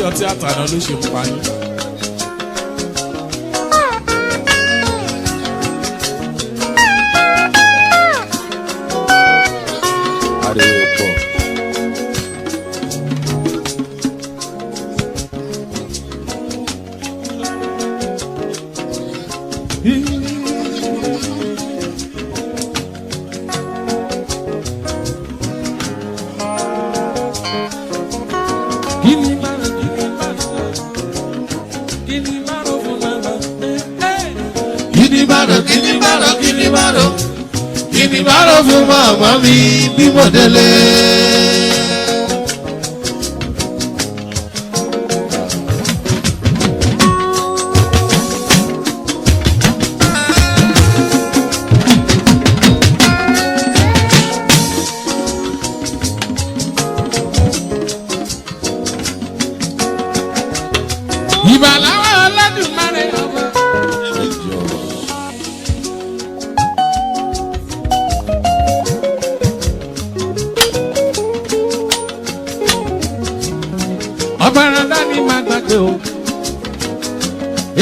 ọtí àtàná ló ṣe ń pa yín. ariwo pọ̀. Kini baro fún màmá mi bí mo délé. Ìbàláwọ̀ Olódùmarè ọba. Ọ̀bàràdá ni màá gbàgbé o.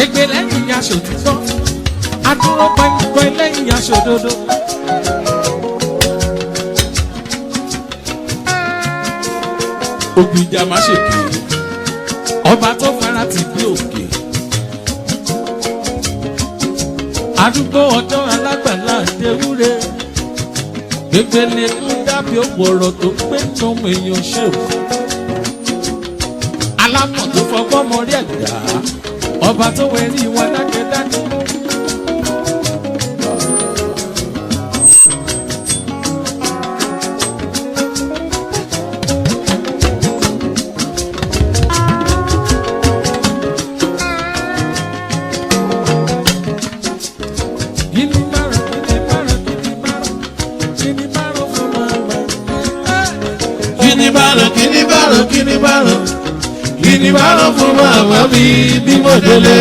Ègbè lẹ́yìn aṣọ òtítọ́. Adúró pẹ́ńpẹ́ lẹ́yìn aṣọ òdodo. Ògbìjà má ṣe kì í. Ọba tó fara ti bí òkè. Àdúgbò ọjọ́ alágbàlá àdéhùrè. Gbẹgbẹlẹ kú dábì òpòrò tó pé tọmọ èèyàn ṣe o. Alámọ̀ tó fọgbọ́n mọ rí ẹ̀dá. Ọba tó wẹ̀ rí wọn dákẹ́dákẹ́. Kini baro fún màmá mi bí mo délé.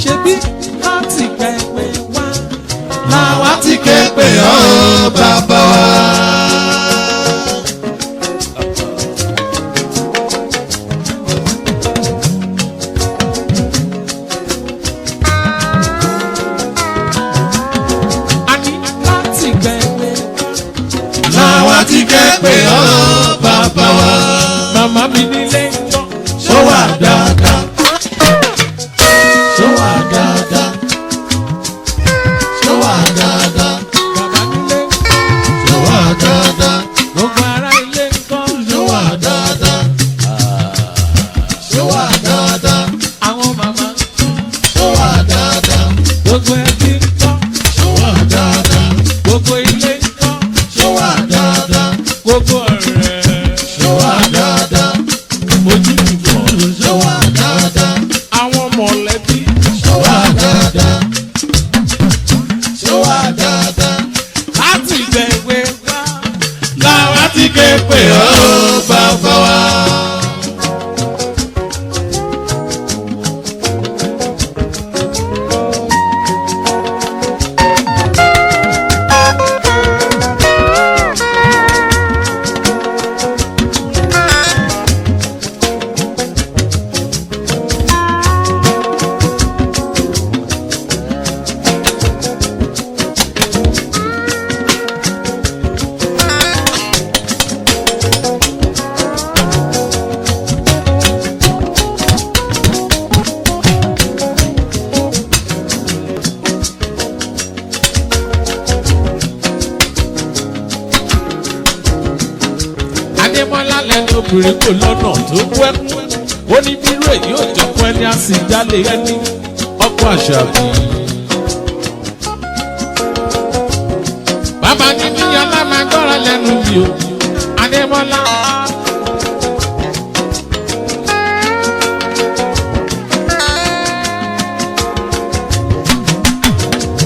Ṣebí láti kẹ́pẹ́ wá làwa ti kẹ́pẹ́ ọ́ bàbá wa. ṣó wà dáadáa. Àwọn màmá Ṣó wà dáadáa. gbogbo ẹbí ń kọ́. Ṣó wà dáadáa. Gbogbo ilé ń kọ́. Ṣó wà dáadáa. Gbogbo ọ̀rẹ́. Ṣó wà dáadáa. Ojúlùmọ̀. Ṣó wà dáadáa. Àwọn mọ̀lẹ́bí. Ṣó wà dáadáa. Ṣó wà dáadáa. Láti gbẹ̀wé wá. Làwa ti ké pè ọ́ bàbá wa. Adémọ́lá lẹ́nu obìnrin kò lọ́nà tó wẹ́kú. Ó ní bírò èyí ò jọ fún ẹni àsìjálè ẹni. Ọkọ Àṣàbí. Bàbá ní níyànlá máa gbọ́ra lẹ́nu mi o. Adémọ́lá.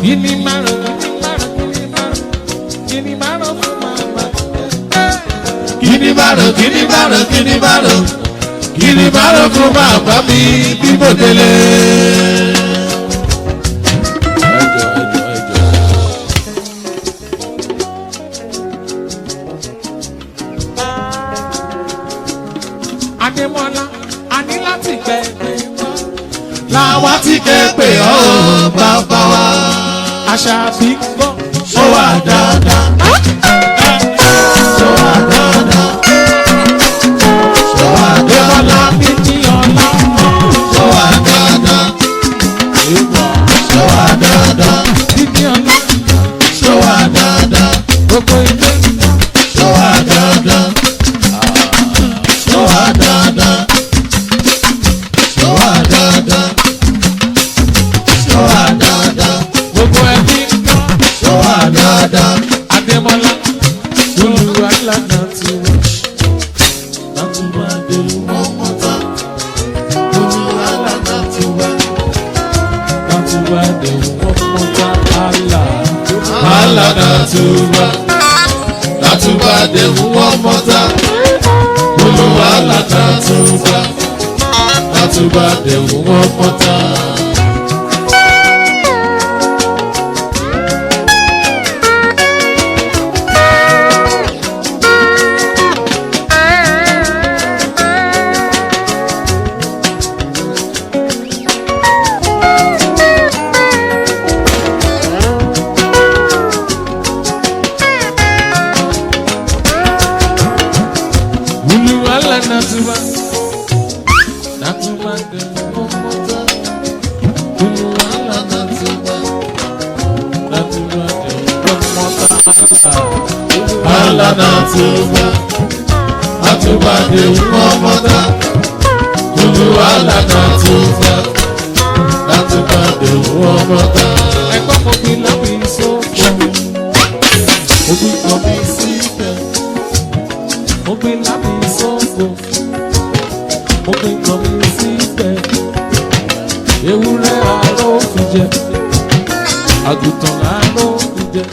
Gini márùn, gini márùn, gini márùn, gini márùn fún màmá. Gini baro, gini baro, gini baro, gini baro fún bàbá mi bí mo délé. Adémọ́lá, a ní láti gbẹ̀gbẹ̀ wá. Làwa ti ké pè ọ́ bàbá wa. Àṣàbí gbọ́. Ṣó wà dáadáa. Ṣó wà dáadáa. Ṣó wà Adémọ́lá dáadáa. ní ní ọlá. Ṣó wà dáadáa. Ṣó wà dáadáa. Ní ní ọlá. Ṣó wà dáadáa. Gbogbo ilé ń kọ́. Ṣó wà dáadáa. Ṣó wà dáadáa. Ṣó wà dáadáa. Ṣó wà dáadáa. Gbogbo ẹbí ń kọ́. Ṣó wà dáadáa. Adémọ́lá. Olúwa lànà tí wọ́n ṣe. Látúbàdé One more time. Olúwa lànà tí wá. Látúbàdé wọ́n mọ́ta àlà. Alana tuba, natuba de one more time. Olúwa lànà tuba, natuba de one more time. Olúwa lànà tí wọ́n. Látúbàdé wọ́n mọ́ta. Olúwa lànà tí wọ́n. Látúbàdé wọ́n mọ́ta àlà. Alana tuba, natuba de one more time. Olúwa lànà tuba, natuba de one more time. Ẹ̀kọ́ mo fi lábì sókè. Mo fi kàn mí síbẹ̀. Mo fi lábì sókè. Mo fi kàn mí síbẹ̀. Ewúrẹ́ aró fi jẹ. Àgùntàn aró fi jẹ.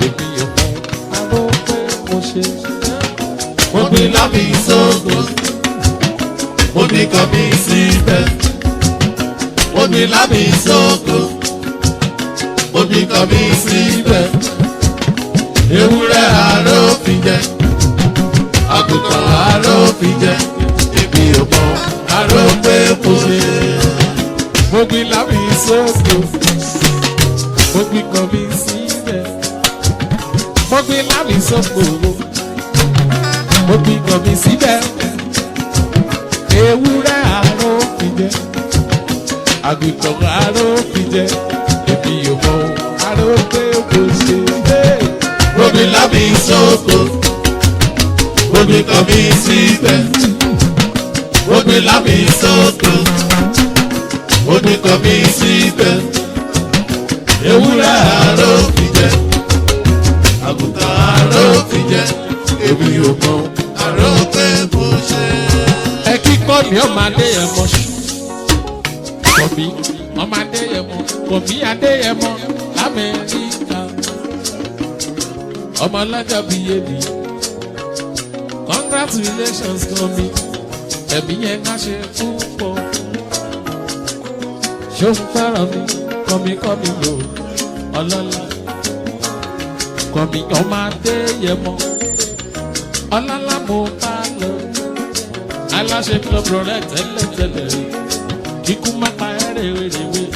Èmi ò mọ aró pé mo ṣe. Mo gbé lábì sóko, mo ní kan mi síbẹ̀. Mo gbé lábì sóko, mo ní kan mi síbẹ̀. Ewúrẹ́ aró fi jẹ, àgùntàn aró fi jẹ. Èmi ò mọ aró pé mo ṣe. Mo gbé lábì sókè. Mo gbé kàn mí síbẹ̀. Mo gbé lábì sókè. Mo gbé kàn mí síbẹ̀. Ewúrẹ́ aró fi jẹ. Àgùntàn aró fi jẹ. Èmi ò mọ aró pé kò ṣe. Mo gbé lábì sóko, mo gbé kan mi síbẹ̀. Mo gbé lámì sóko, ó ní kọ́ mi síbẹ̀. Ewúrẹ́ àárò fi jẹ, àgùntàn àárò fi jẹ, èmi ò mọ àárò pé mo ṣe. Ẹ kíkọ́ mi ọmọ Adéyẹmọ ṣù. Kọ̀bí ọmọ Adéyẹmọ, Kọ̀bí Adéyẹmọ l'Amẹ́ríkà. Ọmọ ọlọ́jọ́ bí yébi. Congratulations Kọ̀bí. Ẹ̀bí yẹn ká ṣe púpọ̀. Ṣé o fẹ́ràn mi? Kọ̀mí lò ọlọ́lá. Kọ̀bí ọmọ Adéyẹmọ. Ọlọ́lá mo bá lọ. Aláṣẹ club rọrẹ tẹ́lẹ̀tẹ́lẹ̀ rí. Kíkú má pa ẹrẹ̀wẹ̀rẹ̀wẹ̀.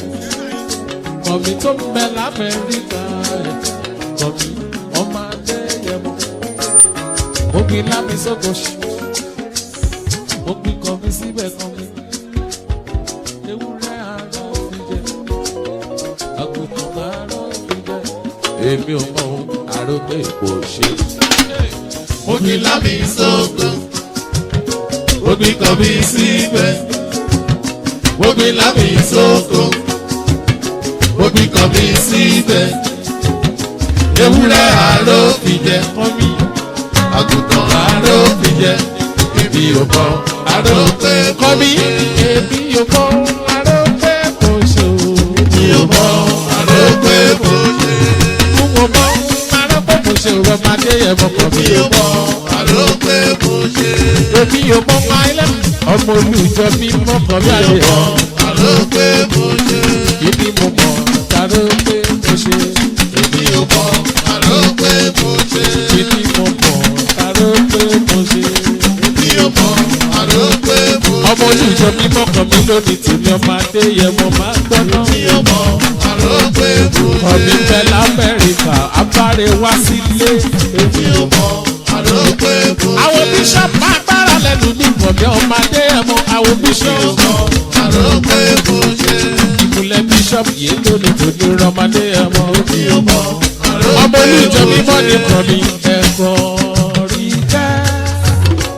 Kọ̀bí tó ń bẹ l'Amẹ́ríkà ẹ̀. Kọ̀bí ọmọ Adéyẹmọ. Mo gbin lámi sókòṣì. Mo gbin Kọ̀bí síbẹ̀ Kọ̀bí. Ewúrẹ́ àárọ̀ fi jẹ. Àgùntàn àárọ̀ fi jẹ. Èmi ò mọ àròpé kò ṣe. Mo gbin lámì sóko, mo gbin Kọ̀bí síbẹ̀. Mo gbin lámì sóko, mo gbin Kọ̀bí síbẹ̀. Ewúrẹ́ àárò fi jẹ, Kọ̀bí àgùntàn àárò fi jẹ, èmi ò mọ àárò pé mo Kọ̀bí ṣe. èmi ò mọ àròpé kò ṣe o. Èmi ò mọ àárò pé mo ṣe. Mo mọ àròpé kò ṣe o. Ọmọ Adéyẹmọ Kọ̀bí. Èmi ò mọ àárò pé mo ṣe. Èmi ò mọ máìlẹ́. Ọmọ olùjọ mi mọ Kọ̀bí Èmi ò mọ Adéyẹmọ. àárò pé mo ṣe. Ibi mo mọ àròpé kò ṣe. Èmi ò mọ àárò pé mo ṣe. Ibi mo mọ àròpé kò ṣe. Èmi ò mọ àárò pé mo ṣe. Ọmọ olùjọ mi mọ Kọ̀bí lónìí tèmi ọmọ Adéyẹmọ máa gbọ́ná. Èmi ò mọ àárò pé mo ṣe. Kọ̀bí bẹ l'Amẹ́ríkà abáre wá sílé. Èmi ò mọ àárò pé mo ṣe. Àwọn bíṣọ̀pù agbára lẹ́nu ní Kọ̀bí ọmọ Adéyẹmọ. Àwọn Èmi ò bíṣọ̀pù. mọ àárò pé mo ṣe. Ìmùlẹ̀ bíṣọ̀pù yìí lónìí tó ní Rọmọdé ẹmọ. Èmi ò mọ àárò Ọmọ pé olùjọ mo mímọ́ ní ṣe. Kọ̀bí. Ẹ̀kọ́ rí kẹ́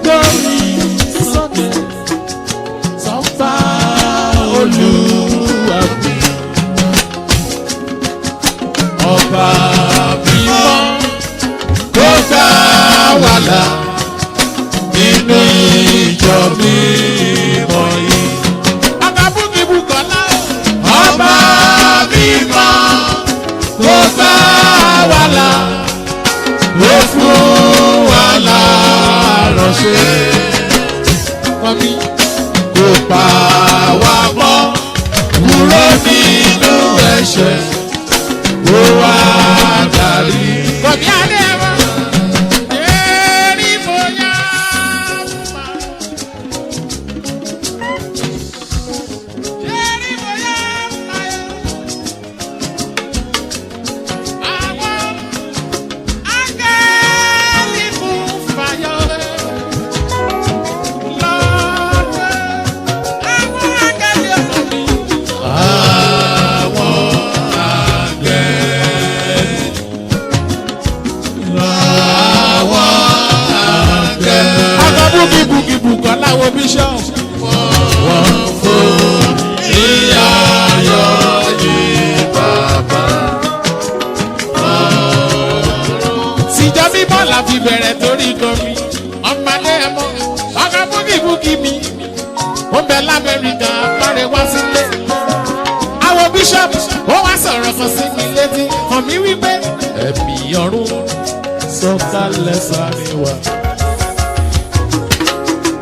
lórí sókè sọ́fà Olúwa mi. Ọba mímọ́ Kó gbà wá là nínú ìjọ mímọ́ yìí. ọba búkìbùkọ́lá Ọba mímọ́ kó gbà wá là, ó fún wa láránṣẹ́. Kọ̀bí. Kó pa wá mọ́ kúrò nínú ẹ̀ṣẹ̀, kó wá darí. Kọ̀bí Adéyẹmọ. Èrí bóyá mà. Èrí bóyá mà yọ. Àwọn áńgẹ́lì fún fàyọ. Lọ́dọ̀ àwọn áńgẹ́lì ọmọ mi. Àwọn àgbẹ̀, àwọn àgbẹ̀, Ọkọ̀ búkìbùkìbùkọ̀ láwọn bíṣọ̀pù. wọ́n fún ìyáyọ̀ yìí bàbá. Tìjọ́ mímọ́ la fi bẹ̀rẹ̀ torí Kọ̀bí. Ọmọ Adéyẹmọ, ọkọ̀ búkìbùkì mi. Ó ń bẹ l'Amẹ́ríkà, apárẹ̀ wá sílé. Àwọn bíṣọ̀pù ó wá sọ̀rọ̀ kan sí mi létí. Kọ̀bí wípé ẹ̀mí ọ̀run sọ̀kalẹ̀ sáré wa.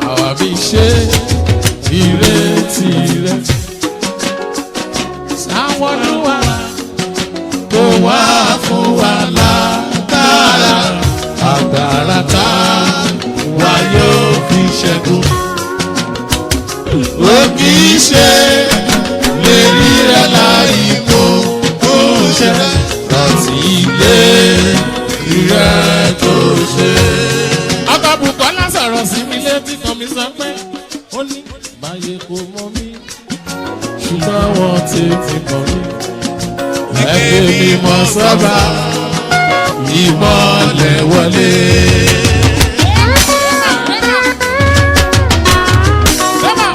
Àwa bí ṣe ìrètí rẹ̀. Sáwọn olúwa Kó wá fún wa lágbára, agbára tá wa yóò fi ṣẹ́gun. Ó kì í ṣe lè rí rẹ̀ láì kó kó ṣe láti ilé rẹ̀ tó ṣe. ọkọ̀ Bùkọ́lá sọ̀rọ̀ sí mi létí kan mi sọ pé ó ní báyé kò mọ̀ mí ṣùgbọ́n wọ́n tètè mọ̀ mí. Ẹgbẹ́ mi mọ̀ sọ́ba, ìmọ̀lẹ̀ wọlé. Sọ́mà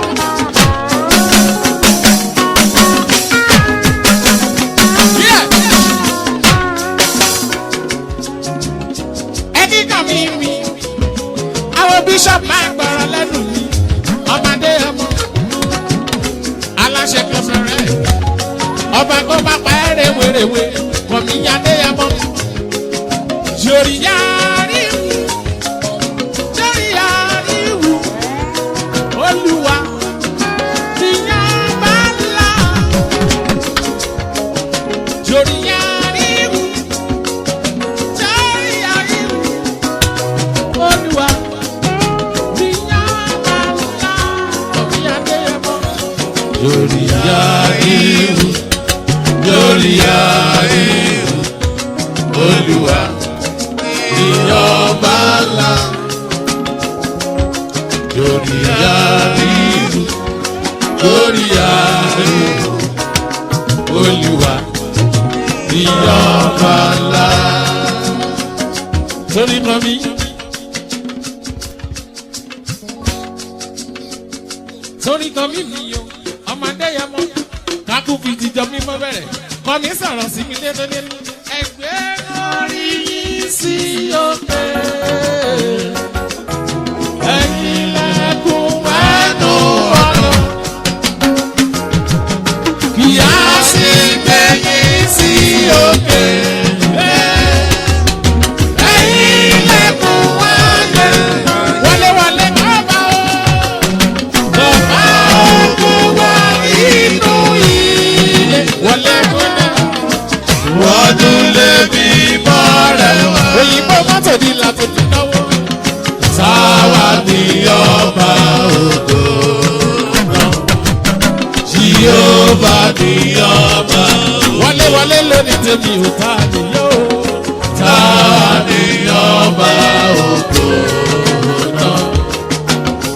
lórí àìhù lórí àìhù Olúwa ìyọba ńlá lórí àìhù lórí àìhù Olúwa ìyọba ńlá. Torí kan mi. Torí kan mi nìyó ọmọdé yẹn mọ kákú fi jíjọ mímọ́ bẹ̀rẹ̀ kọ́ mi sọ̀rọ̀ sí mi lédè ní ẹgbẹ́ orí yìí sí òkè ẹ̀yìn lẹ́kùn ẹnu ọ̀nà kí á sì gbẹ̀yìn sí òkè ẹ̀yìn lẹ́kùn wálé wálé wálé bàbá o bàbá òkú wá inú ilé wọlé wọlé wọ́dún lé bí bọ́ọ̀rẹ̀ wá. Òyìnbó mọ́tò ní làtò ní náwó. Táwa ní ọba ògo náà. Jèhófà ní ọba ògo. Wọlé wọlé lónìí tèmi ò tá nìyó. Táwa ní ọba ògo náà.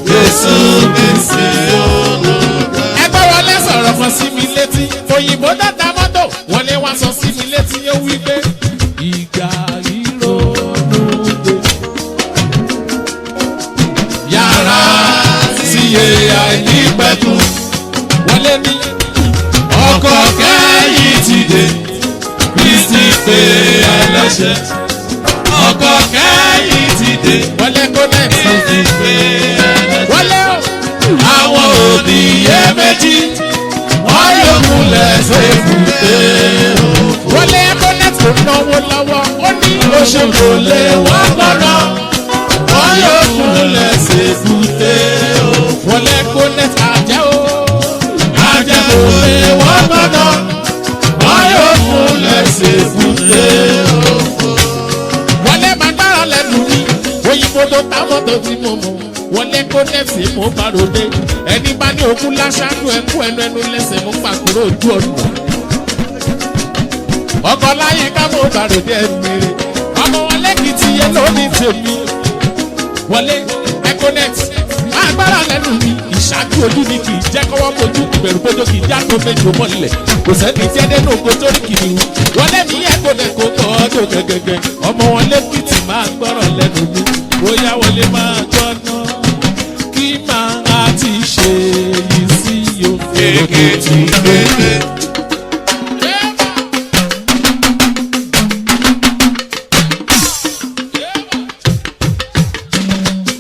Jésù Kristi olùgbà. Ẹgbẹ́ wọlé sọ̀rọ̀ kan sí mi létí. Òyìnbó dáta mọ́tò wọlé wá sọ sí mi létí yóò wí pé ìgbà ìrònú dé. Yàrá sí iye àìnípẹ̀kun wọlé ní ọkọ̀ kẹ́yìn ti dé. Kristi pé ẹlẹ́ṣẹ̀ ọkọ̀ kẹ́yìn ti dé. Wọlé kọ́lẹ̀ Kristi pé ẹlẹ́ṣẹ̀ wọlé o. Àwọn òdìyẹ méjì wọ́n yóò múlẹ̀ ṣe fùté o. Wọlé kọ́nẹ́tì tó náwó lọ́wọ́ ó ní oṣooṣù lè wọ́n gbọ́dọ̀ wọ́n yóò múlẹ̀ ṣe fùté o. Wọlé kọ́nẹ́tì àjẹ́ o àjẹ́ kò lè wọ́n gbọ́dọ̀ wọ́n yóò múlẹ̀ ṣe fùté o. Wọlé máa gbára lẹ́nu mi òyìnbó tó ta mọ́tò tí mo mọ̀ wọlé kọ́nẹ́tì mo bá ròde ẹni bá ní okú láṣáájú ẹkú ẹnu ẹnu lẹ́sẹ̀ mú pàkúrò ojú ọ̀nà. Ọkọ̀ láyé ká mo bá ròde ẹ̀mẹ̀rẹ̀ ọmọ wọn lẹ́kìtì yẹn ló ní tèmi. Wọlé ẹkọ́nẹ́tì máa gbára lẹ́nu mi ìṣáájú ojú ni kì í jẹ́ kọ́wọ́ mojú ìbẹ̀rù bójú kì í já tó méjì mọ́lẹ̀ kò sẹ́ni tí ẹdẹ náà kó torí kìnìún. Wọlé mi ẹkọ́nẹ́tì kò tọ́ ọdún gẹ́gẹ́gẹ́ ọmọ wọn lẹ́kìtì máa gbọ́rọ̀ lẹ́nu mi bóyá wọlé máa gbọ́ náà kí máa ti ṣe yìí sí yóò Èkìtì kété.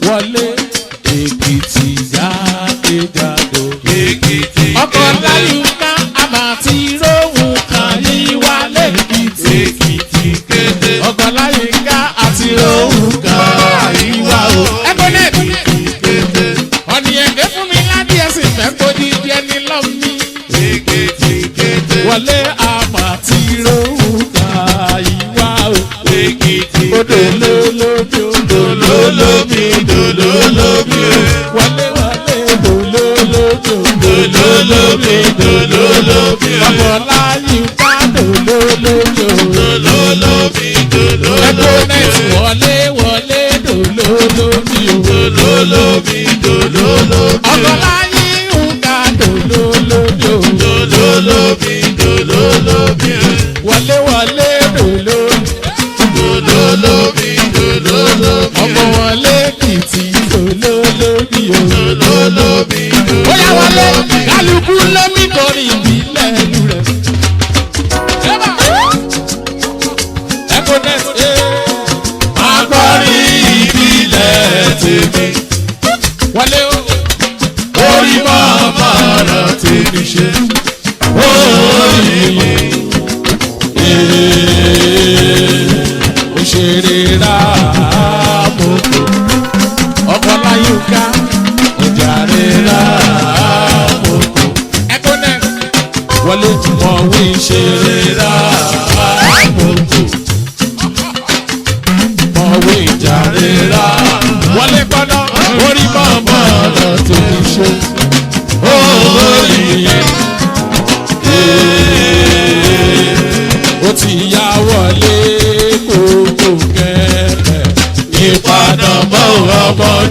Wọlé Èkìtì jákèjádò. Èkìtì ọkọ̀ láyùká àmà tí róhùn kan yí wálé Èkìtì. Èkìtì kété. Ọkọ̀ láyùká àti róhùn kan yí wá o. Ẹ̀kọ́nẹ́tì ọ̀nì ẹ̀gbẹ́ fún mi ládì ẹ̀sìn fẹ́ kó di di ẹni lọ́mí. Èkìtì kété. Wọlé àmà tí róhùn kan yí wá o. Èkìtì odolólóbi odolólóbi odolólóbi wọlé wọlé odolólóbi odolólóbi odolólóbi ọmọláyínká odolólóbi odolólóbi ẹkọ́nẹ́tì wọlé wọlé odolólóbi odolólóbi odolólóbi ọmọláyínká odolólóbi odolólóbi odolólóbi wọlé wọlé odolólóbi dolóbi dolóbi ọmọ wọn lẹ́kìtì dolóbi dolóbi bóyá wọlé kálukú lómi torí ìbílẹ̀ ìlú rẹ̀. ẹ̀kọ́nẹ́tì agbárí ìbílẹ̀ tèmi wọlé o orí màmá rẹ̀ tèmi ṣe orí mi. Òṣèré ra mọ́tò ọkọ̀ láyùká ọjà rẹ̀ ra mọ́tò ẹ̀kọ́nẹ́tì wọlé mọ̀wé ìṣeré ra mọ́tò mọ̀wé ìjà rẹ̀ ra wọlé gbọ́dọ̀ orí mọ̀mọ́ ọ̀rọ̀ tó fi ṣe orí yẹn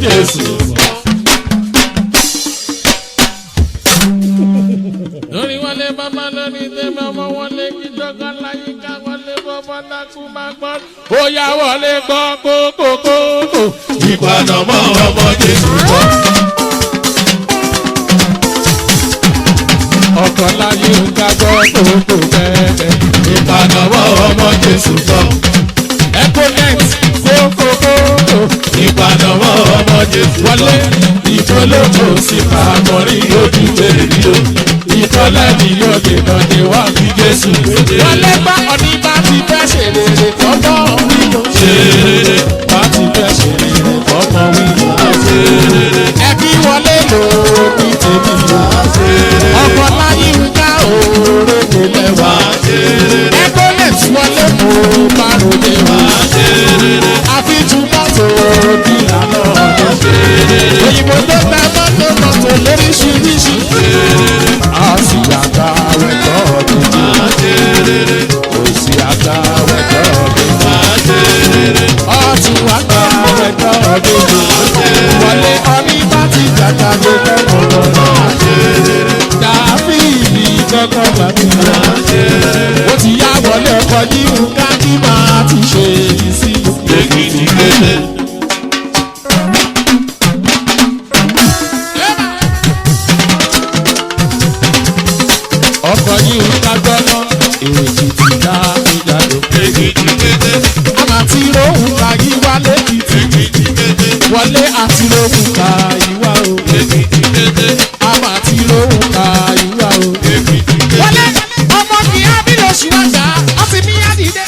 Jésù. Lórí wọlé bàbá lórí tẹ́lẹ̀ ọmọ wọlé kíjọba láyìíká wọlé bọ́bọ́ lákú máa gbọ́. Ó yá wọlé gbọ́ kókókókó. Ìpàdánmọ́ ọmọ Jésù kọ́. Ọkọ̀ láyìíká gbọ́ kókó bẹ́ẹ̀. Ìpàdánmọ́ ọmọ Jésù kọ́. Econet kókókókó. Ìpàdánmọ́ ọmọ Jésù kọ́. Wọlé ìfọlọ́kọ sí pàmòrí ojú bèrè o. Ìfọlẹ́ ni yóò dènà dé wá bí Jésù gbèdé. wọlé gbọ́ ọ̀ní bá ti fẹ́ ṣe rere kọ́mọ wíwọ́. Ṣe rere Bá ti fẹ́ ṣe rere kọ́mọ wíwọ́. ṣe rere Ẹbí wọlé lò ó ní tèmi o. ṣe rere Ọkọ̀ láyìíká òòrè kò lẹ́wà. ṣe rere Econet wọlé mú márùndé wá. ṣe rere Àfijù mọ́tò bí ìlànà ọ̀dọ́. ṣe rere Òyìnbó tó ta mọ́tò lóríṣiríṣi. A sì àgbà wẹ̀tọ́ ọdún. ṣe rere Kò sí àgbà wẹ̀tọ́ ọdún. ṣe rere Ọtún àgbà wẹ̀tọ́ ọdún. Wọlé ọní bá ti jàjà lé lọ́wọ́ lọ́wọ́. Dàbíìlì kọ́kọ́ gbàdúrà. Ó ti yá wọlé ọkọ̀ yíwú ká kí máa ti ṣe èyí sí. Èkìtì kéde. Ọkọ̀ yíwú ká gbọ́ná. Èkìtì dá ìjàdó. Èkìtì kéde. Àmà tí rohùn ká yí wálé kìtì. Èkìtì kéde. Wọlé àti rohùn ká yí wá o. Èkìtì kéde. Àmà tí rohùn ká yí wá o. Èkìtì kéde. Wọlé ọmọ kì í ábí lóṣù wájà. Ó ti ní àdìdé.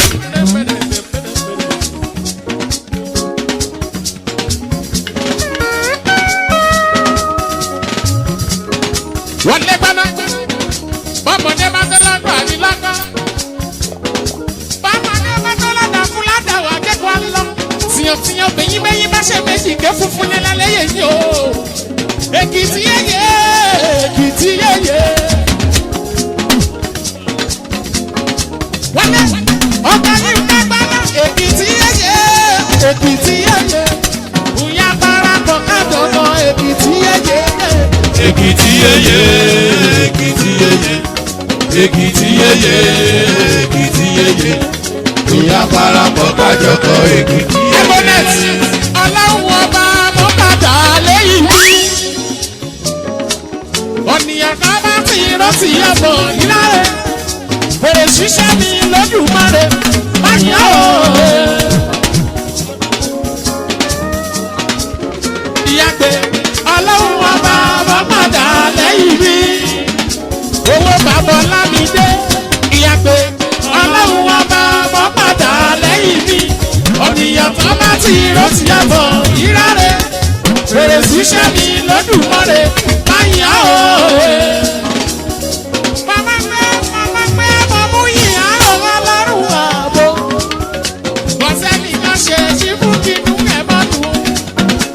Wọlé gbaná. Bọ́mọdé bá tẹ́ lágbà ní lágbà. Bọ́mọdé bá tẹ́ ládàá fún ládàá wà kẹ́kọ̀ọ́ lọ. Tìyàntìyàn bẹ̀yìn bẹ́yìn bá ṣe méjì ké funfun ní lálẹ́ yẹn o. Èkìtì yéye, Èkìtì yéye. Wọlé ọkọ yìí ká gbaná. Èkìtì yéye, Èkìtì yéye. Bùyá parapọ̀ kájọ̀nà Èkìtì yéye. Èkìtì yéye. Èkìtì yéye. Èkìtì yéye. Èkìtì yéye. Ìyá parapọ̀ kájọkọ̀ Èkìtì yéye. Econet ọlọ́run ọba mọ́kàdá lẹ́yìn bí. Ọ̀nìyàn ká bá ti rántí ẹ̀bọ̀ ìlàrẹ̀. Fèrè ṣiṣẹ́ mi lójúmọ́re báyìí ó. Ìyàgbé ọlọ́run ọba mọ́kàdá lẹ́yìn bí. Owó bàbá Lámídé. Ìyàgbé ọlọ́run ọba mọ́kàdá lẹ́yìn bí. Ọ̀nìyàn kan bá ti rántí ẹ̀bọ̀ ìlàrẹ̀. Fèrè ṣiṣẹ́ mi lójúmọ́re báyìí ó. Mama gbé ọmọ mú yìnyín àrùn ọlọ́run ààbò. Bọ́sẹ̀lì kan ṣe ṣí fún kínú ẹ̀ bá tù.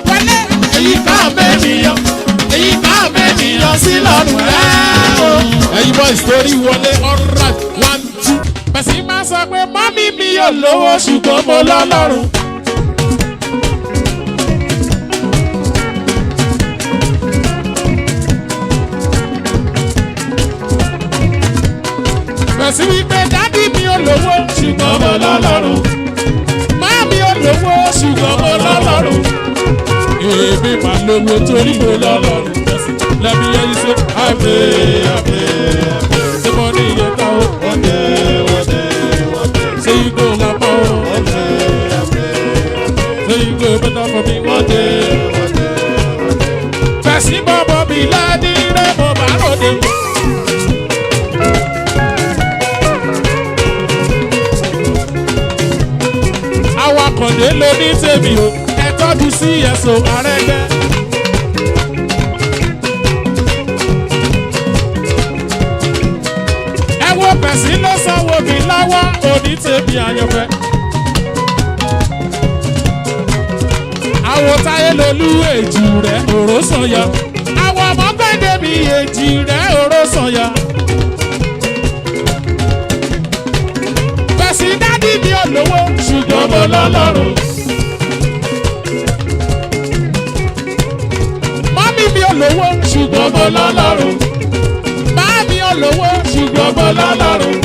Wọlé èyí ká mẹ́niyàn, èyí ká mẹ́niyàn sí lọ́rùn rẹ̀ o. Ẹ̀yin boys torí wọlé alright 1 2. Bẹ̀sí máa sọ pé mọ́mí mi yóò lówó ṣùgbọ́n mo lọ́lọ́run. Bẹ̀sí wípé dádì mi ò lówó ṣùgbọ́n mo lọ́lọ́run. Máàmí ò lówó ṣùgbọ́n mo lọ́lọ́run. Èmi máa lówó torí mo lọ́lọ́run. Lẹ́mi yẹn yí ṣe àbẹ̀ àbẹ̀ àbẹ̀. Ṣé mo ní iye ká o? One day, one day, one day. Ṣé igbó la mọ́ o? One day, one day, Ṣé igbó better for me? one day, one day. Fẹ̀sí bọ́bọ̀ mi ládì rẹ̀ mo bá ròde. Awakọ̀dé ló ní tèmi o, ẹ tọ́jú sí ẹ̀sùn Arẹ́gbẹ́. Ẹ wo Fẹ̀sí ló sanwó mi lọ́wọ́, òní tèmi àyànfẹ́. Àwọn táyé lolú èjì rẹ̀ òró sànyà. Àwọn ọmọ gbẹ́dẹ̀ mi èjì rẹ̀ òró sànyà. Fẹ̀sí dádì mi ò lówó ṣùgbọ́n mo lọ́lọ́run. ṣùgbọ́n mo lọ́lọ́run. Báàmì olówó ṣùgbọ́n mo lọ́lọ́run.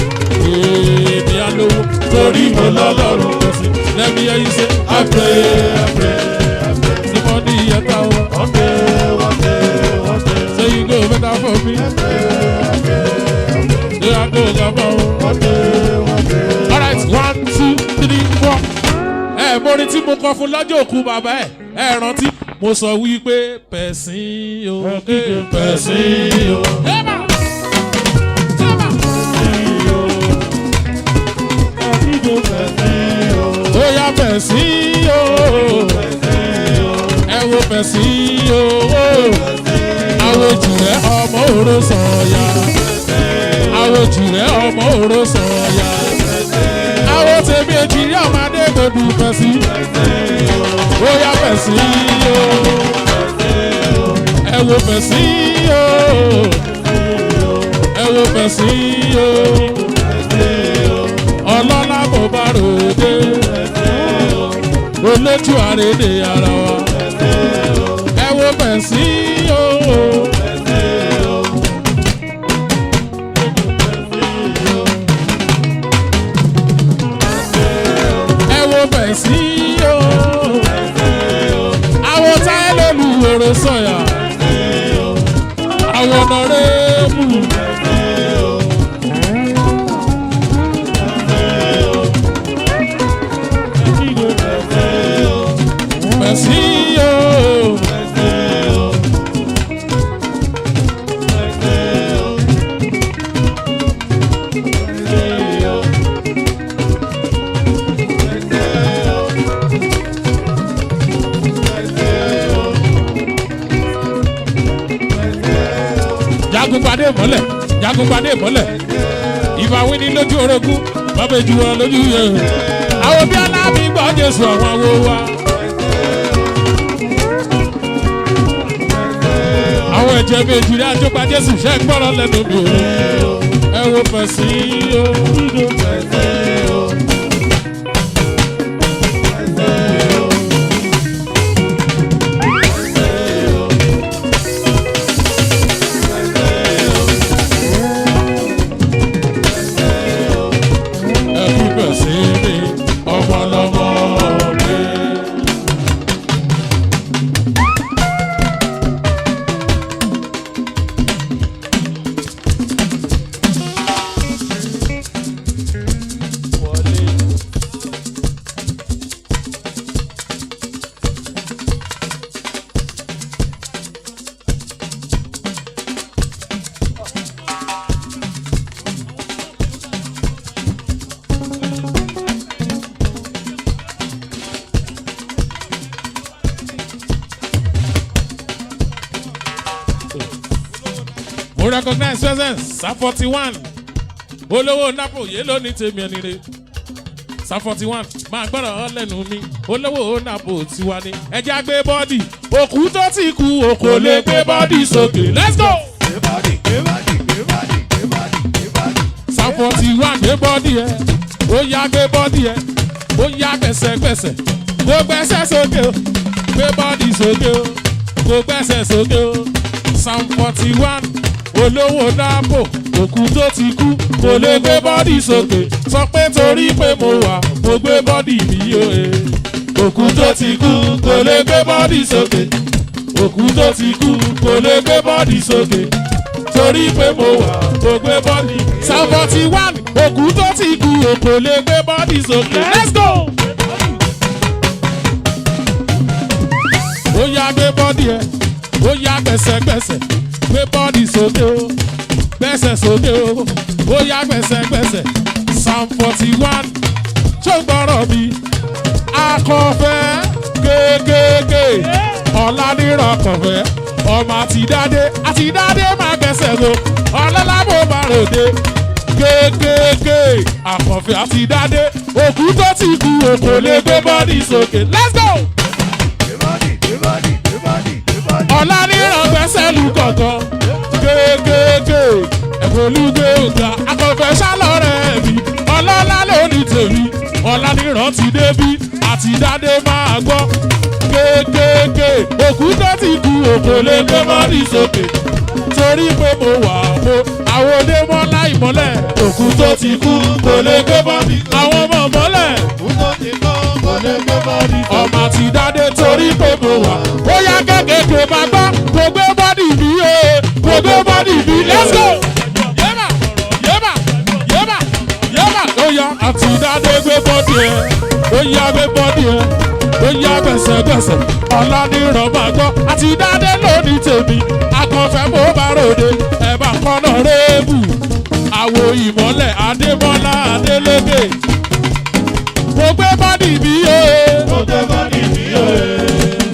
èmi alówó torí mo lọ́lọ́run. Let me hear you say I pray, I pray, I pray. the money you got One day, one day, one day. so you go better for me. I pray, I pray, I pray. There I go, come on. One day, one day. All right, 1, 2, 3, 4. Mo ní tí mo kọ fún lọ́jọ́ òkú bàbá ẹ̀ rántí mo sọ wípé pẹ̀sìn o. Pẹ̀sìn o. Ó yá pẹ̀sìn o. Ẹ wo pẹ̀sìn o. Àwọn jùlẹ̀ ọmọ òró sọ̀yà. Àwọn jùlẹ̀ ọmọ òró sọ̀yà. Àwọn tèmi èjìrí ọmọdé gbòdù pẹ̀sìn. Ó yá pẹ̀sìn o. Ẹ wo pẹ̀sìn o. Ẹ wo pẹ̀sìn o. Ọlọ́lá mo bá ròde. Olójú àrédè ara wa. Ẹ wo pẹ̀sìn o. Ẹ wo pẹ̀sìn o. Àwọn táyé lólu òrò sọ̀yà. Àwọn ọ̀nàrẹ́bù. Pẹ̀sìn o. Jagunpadé mọ́lẹ̀, jagunpadé mọ́lẹ̀, ìbá wí ní lójú orogún, bàbá ìjù wọn lójú yẹn. Àwọn bí aláàbí gbọ́ Jésù àwọn awo wa. Àwọn ẹ̀jẹ̀ méjì ní àjọpá Jésù ṣẹ́ gbọ́rọ̀ lẹ́nu mi ò. Ẹ wo pẹ̀sìn o. Ẹ fi pẹ̀sìn mi, ọmọ lọ́mọ mi. Mo recognize presence Psalm 41 olówó napo yé lónìí tèmi ẹni re Psalm 41 máa gbọ́dọ̀ lẹ́nu mi olówó napo tiwa ni ẹjẹ́ á gbé bọ́ọ̀dì òkú tó ti kú òkò lè gbé bọ́ọ̀dì sókè let's go. Psalm 41 gbé bọ́ọ̀dì ẹ ó yá gbé bọ́ọ̀dì ẹ ó yá gbẹ̀sẹ̀gbẹ̀sẹ̀ kó gbẹ̀sẹ̀ sókè o gbé bọ́ọ̀dì sókè o kó gbẹ̀sẹ̀ sókè o Psalm 41 olówó dáàbò òkú tó ti kú kò lè gbé bọ́dì sókè sọ pé torí pé mo wà mo gbé bọ́dì mi o òkú tó ti kú kò lè gbé bọ́dì sókè òkú tó ti kú kò lè gbé bọ́dì sókè torí pé mo wà mo gbé bọ́dì. Psalm 41 òkú tó ti kú kò lè gbé bọ́dì sókè let's go. Ó yá gbé bọ́dì ẹ ó yá gbẹ̀sẹ̀gbẹ̀sẹ̀ gbé bọ́ọ̀dì sókè o gbẹ̀sẹ̀ sókè o ó yá gbẹ̀sẹ̀gbẹ̀sẹ̀ Psalm 41 tó gbọ́rọ̀ mi akọ̀fẹ́ kéékèèké ọ̀làdìrọ̀ kọ̀fẹ́ ọmọ àtìdáde máa gbẹ̀sẹ̀ so ọlọ́lábò máa ròde kéékèèké akọ̀fẹ́ àtìdáde òkú tó ti kú òkò lè gbé bọ́ọ̀dì sókè let's go. Ọ̀làdìrọ̀ gbẹ́sẹ̀ lù kọ̀ọ̀kan kéékèèké ẹ̀fọ́lùgbé ògbà akọ̀fẹ́ sálọ̀rẹ́ mi ọlọ́lá lónìí tèmi Ọ̀làdìrọ̀ ti débí àtìdáde máa gbọ́ kéékèèké òkú tó ti kú òkò lè gbé bọ́ọ̀dì sókè torí pé mo wà mo àwọn Adémọ́lá ìmọ́lẹ̀ òkú tó ti kú kò lè gbé bọ́dì àwọn ọmọ mọ́lẹ̀ òkú tó ti kú kò lè gbé bọ́dì. ọmọ àti dáadé torí pé mo wà ó yá kékèké máa gbọ́ kò gbé bọ́dì bí o kò gbé bọ́dì bí let's go. yéèmà yéèmà yéèmà yéèmà ó yá àti dáadé gbé bọ́dì ẹ̀ ó yá gbé bọ́dì ẹ̀ ó yá gbẹ̀sẹ̀gbẹ̀sẹ̀ ọ̀la ní ìrọ̀mà gbọ́ àti dáadé lónìí tèmi akànfẹ́ mo bá ròde ẹ̀ bá kọ́nà rébù àwo ìmọ́lẹ̀ Adémọ́lá Adélékè mo gbé bọ́dì bí o. mo gbé bọ́dì bí o.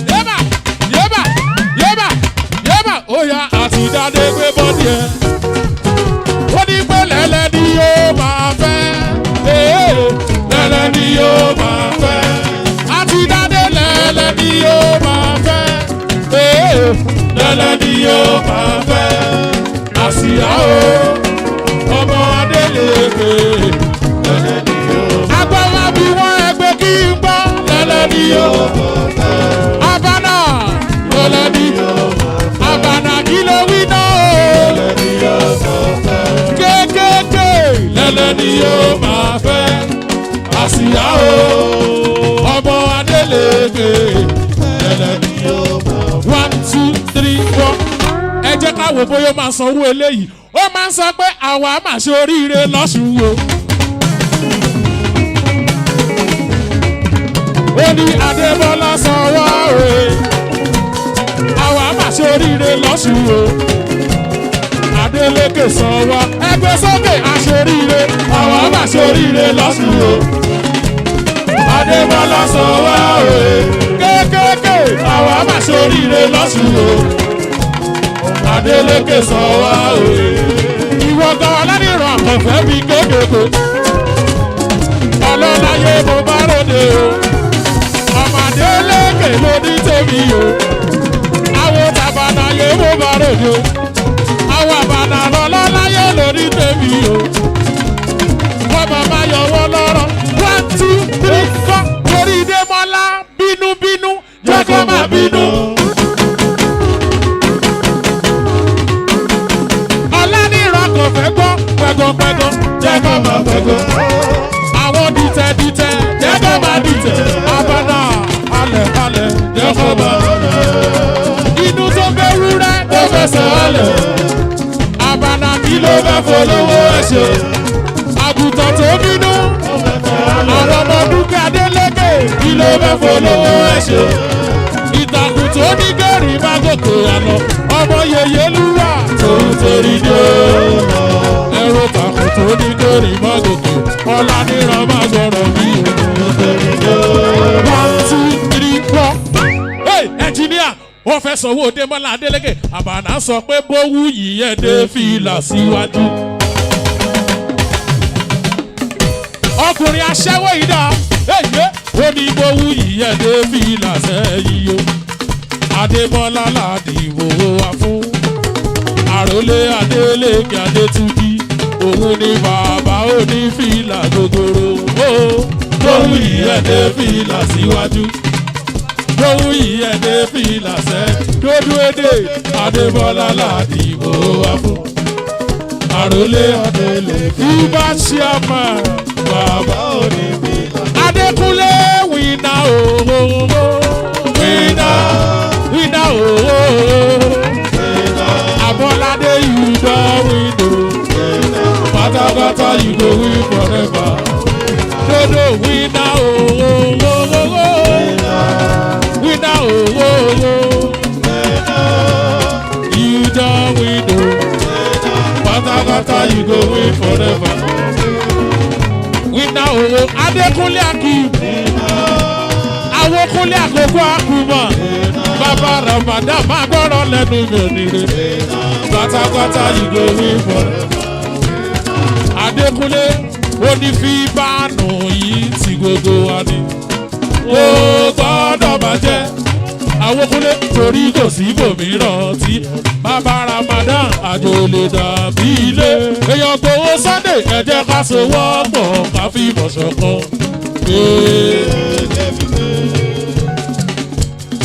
yéèmà yéèmà yéèmà yéèmà ó yá àti dáadé gbé bọ́dì ẹ̀ ó ní pé lẹ́lẹ́ ni yóò máa fẹ́ lẹ́lẹ́ ni yóò máa fẹ́ àti dáadé lẹ́lẹ́ ni yóò máa fẹ́ lẹ́lẹ́ ni yóò máa fẹ́ àsíá o ọmọ Adélékè lẹ́lẹ́ ni yóò máa fẹ́. agbára bí wọ́n ẹgbẹ́ kí n gbọ́ lẹ́lẹ́ ni yóò máa fẹ́ abana lẹ́lẹ́ ni yóò máa fẹ́ abana kí ló wí náà lẹ́lẹ́ ni yóò máa fẹ́. kéékèèké lẹ́lẹ́ ni yóò máa fẹ́ àsíá o ọmọ Adélékè lẹ́lẹ́ ni yóò máa fẹ́. 1 2 3 4 ẹ jẹ́ ká wò bóyá ó máa sanwó eléyìí ó máa ń sọ pé àwa máa ṣe oríire lọ́sùn o. ó ní Adébọ́lá sanwó òye àwa máa ṣe oríire lọ́sùn o. Adélékè sanwó ẹgbẹ́ sókè aṣoríire àwa máa ṣe oríire lọ́sùn o. Adébọ́lá sanwó òye kéékèèké àwa máa ṣe oríire lọ́sùn o. Adélékè sanwó òye ìwọ gan aládìrán àkànfẹ́ mi kéékèèké ọlọ́láyé mo bá ròde o ọmọ Adélékè ló ní tèmi o àwọn tàbánayé mo bá ròde o àwọn àbànà lọ́láyé ló ní tèmi o wọ́n bàbá yọ wọ́n lọ́rọ̀ 1 2 3 4 torí Démọ́lá bínúbínú jẹ́ kó má bínú. Fẹ́ gbọ́ pẹ́gọ́pẹ́gọ́ jẹ́ kó máa pẹ́gọ́. Àwọn dìtẹ̀ jẹ́ kó máa dìtẹ̀. Abana alẹ̀ jẹ́ kó máa alẹ̀. Inú tó fẹ́ rúrẹ́ tó fẹsẹ̀ alẹ̀. Abana kí ló fẹ́ polówó ẹ̀ṣẹ̀. Àgùntàn tó bínú. Àwọn ọmọ dúkìá Adélékè kí ló fẹ́ polówó ẹ̀ṣẹ̀. Ìtàkùn tó ní gẹ̀rì má gòkè àná. Ọmọ yèyé lúwà tòun torí dé. Ẹ̀rọ tàkùn tó ní gẹ̀rì má gòkè. Ọlá níran má gbọ́rọ̀ bí òun torí dé. 1 2 3 4. Hey, ẹnjìníà wọ́n fẹ́ sanwó Démọ́lá Adélékè. Àbànà sọ pé bówú yìí dé fìlà síwájú. Ọkùnrin aṣẹ́wó yìí dá. Ó ní bówú yìí dé fìlà sẹ́yìn o. Adébọ́lá ládìbò wa fún àròlé Adélékè Adétúnjí òun ni bàbá onífìlà gogoro lóhùn ìyẹ́dẹ́ fìlà síwájú lóhùn ìyẹ́dẹ́ fìlà sẹ́ dódúédé Adébọ́lá ládìbò wa fún àròlé Adélékè ibà ṣíàmà bàbá onífìlà Adékúnlé wìnà òwò wìnà. Wina Abolade you don win o. Pátápátá you go win forever. Dodo wina Wina you don win o. Pátápátá you go win forever. Wina Adékúnlé Akeem. Àwọn Kúnlé àkókò àkùmọ̀. Bàbá Ramadan máa gbọ́rọ̀ lẹ́nu mi ò nílé. Pátápátá ìgò wí fọ́rẹ́. Adékúnlé ó ní fi báànù yìí ti gbogbo wa ni. Ó gbọ́dọ̀ bàjẹ́. Àwọn Kúnlé torí kò sí ibòmíràn tí bàbá Ramadan àjò lè dàbí ilé. Èèyàn gbowó Sunday ẹ jẹ́ ká sowọ́ pọ̀ ká fi ìmọ̀ ṣọ̀kan.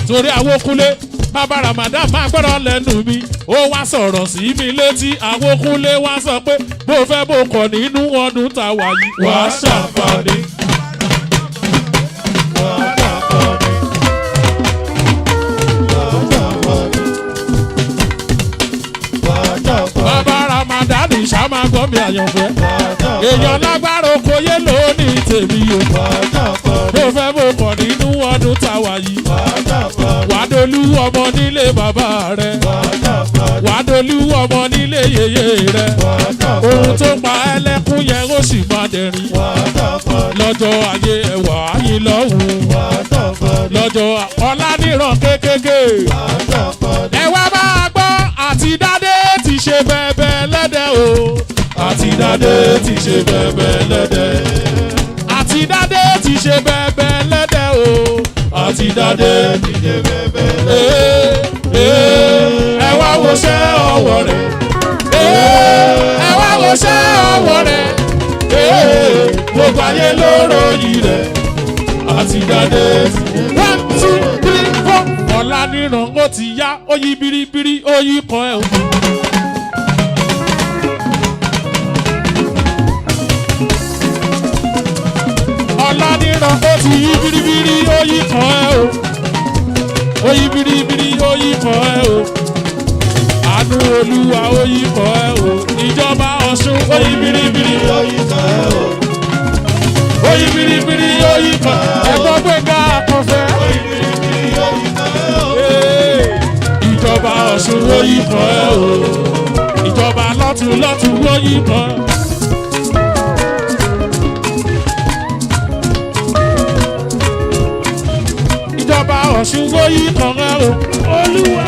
Torí àwọn Kúnlé bàbá Ramadan máa gbọ́dọ̀ lẹ́nu mi ó wá sọ̀rọ̀ sí mi létí àwọn Kúnlé wá sọ pé bó fẹ́ bó kọ̀ nínú ọdún tá a wà yìí wàá ṣàǹfààní. Bàbá Ramadan ṣàmà gbọ́ mi àyànfẹ́ èèyàn lágbára oko yé lónìí tèmi o bó fẹ́ bó kọ̀ nínú ọdún tá a wà yìí wàá dolú ọmọ nílé bàbá rẹ wàá dolú ọmọ nílé yèyé rẹ ohun tó pa ẹlẹ́kún yẹn ó sì máa dẹ̀rín lọ́jọ́ ayé ẹ̀wà ayé lọ́hùn lọ́jọ́ ọ̀lànìràn kékèké ẹ wá máa gbọ́ àti dádé ti ṣe bẹ́ẹ̀bẹ́ lẹ́dẹ̀ o àti dádé ti ṣe bẹ́ẹ̀bẹ́ lẹ́dẹ̀ àti dádé ti ṣe bẹ́ẹ̀bẹ́ lẹ́dẹ̀ o àti dádé ti ṣe bẹ́ẹ̀bẹ́ lẹ́dẹ̀ ẹ wá wo ṣẹ́ ọwọ́ rẹ̀ ẹ wá wo ṣẹ́ ọwọ́ rẹ̀ gbogbo ayé ló ròyìn rẹ̀ àti dádé ti ṣe 1 2 3 4 ọ̀lànìràn ó ti yá ó yí biribiri ó yí kan ẹ̀ o. Ọ̀lànìràn ó ti yí biribiri ó yí kan ẹ̀ o. Ó yí biribiri ó yí kan ẹ̀ o. Àánú Olúwa ó yí kan ẹ̀ o. Ìjọba Ọ̀ṣun ó yí biribiri ó yí kan ẹ̀ o. Ó yí biribiri ó yí kan ẹ̀gbọ́n Gbénga Àkànfẹ́. Ó yí biribiri ó yí kan ẹ̀ o. Ìjọba Ọ̀ṣun ó yí kan ẹ̀ o. Ìjọba lọ́tùn lọ́tùn ó yí kan. Ìjọba Ọ̀ṣun ó yí kan ẹ̀ o. Olúwa.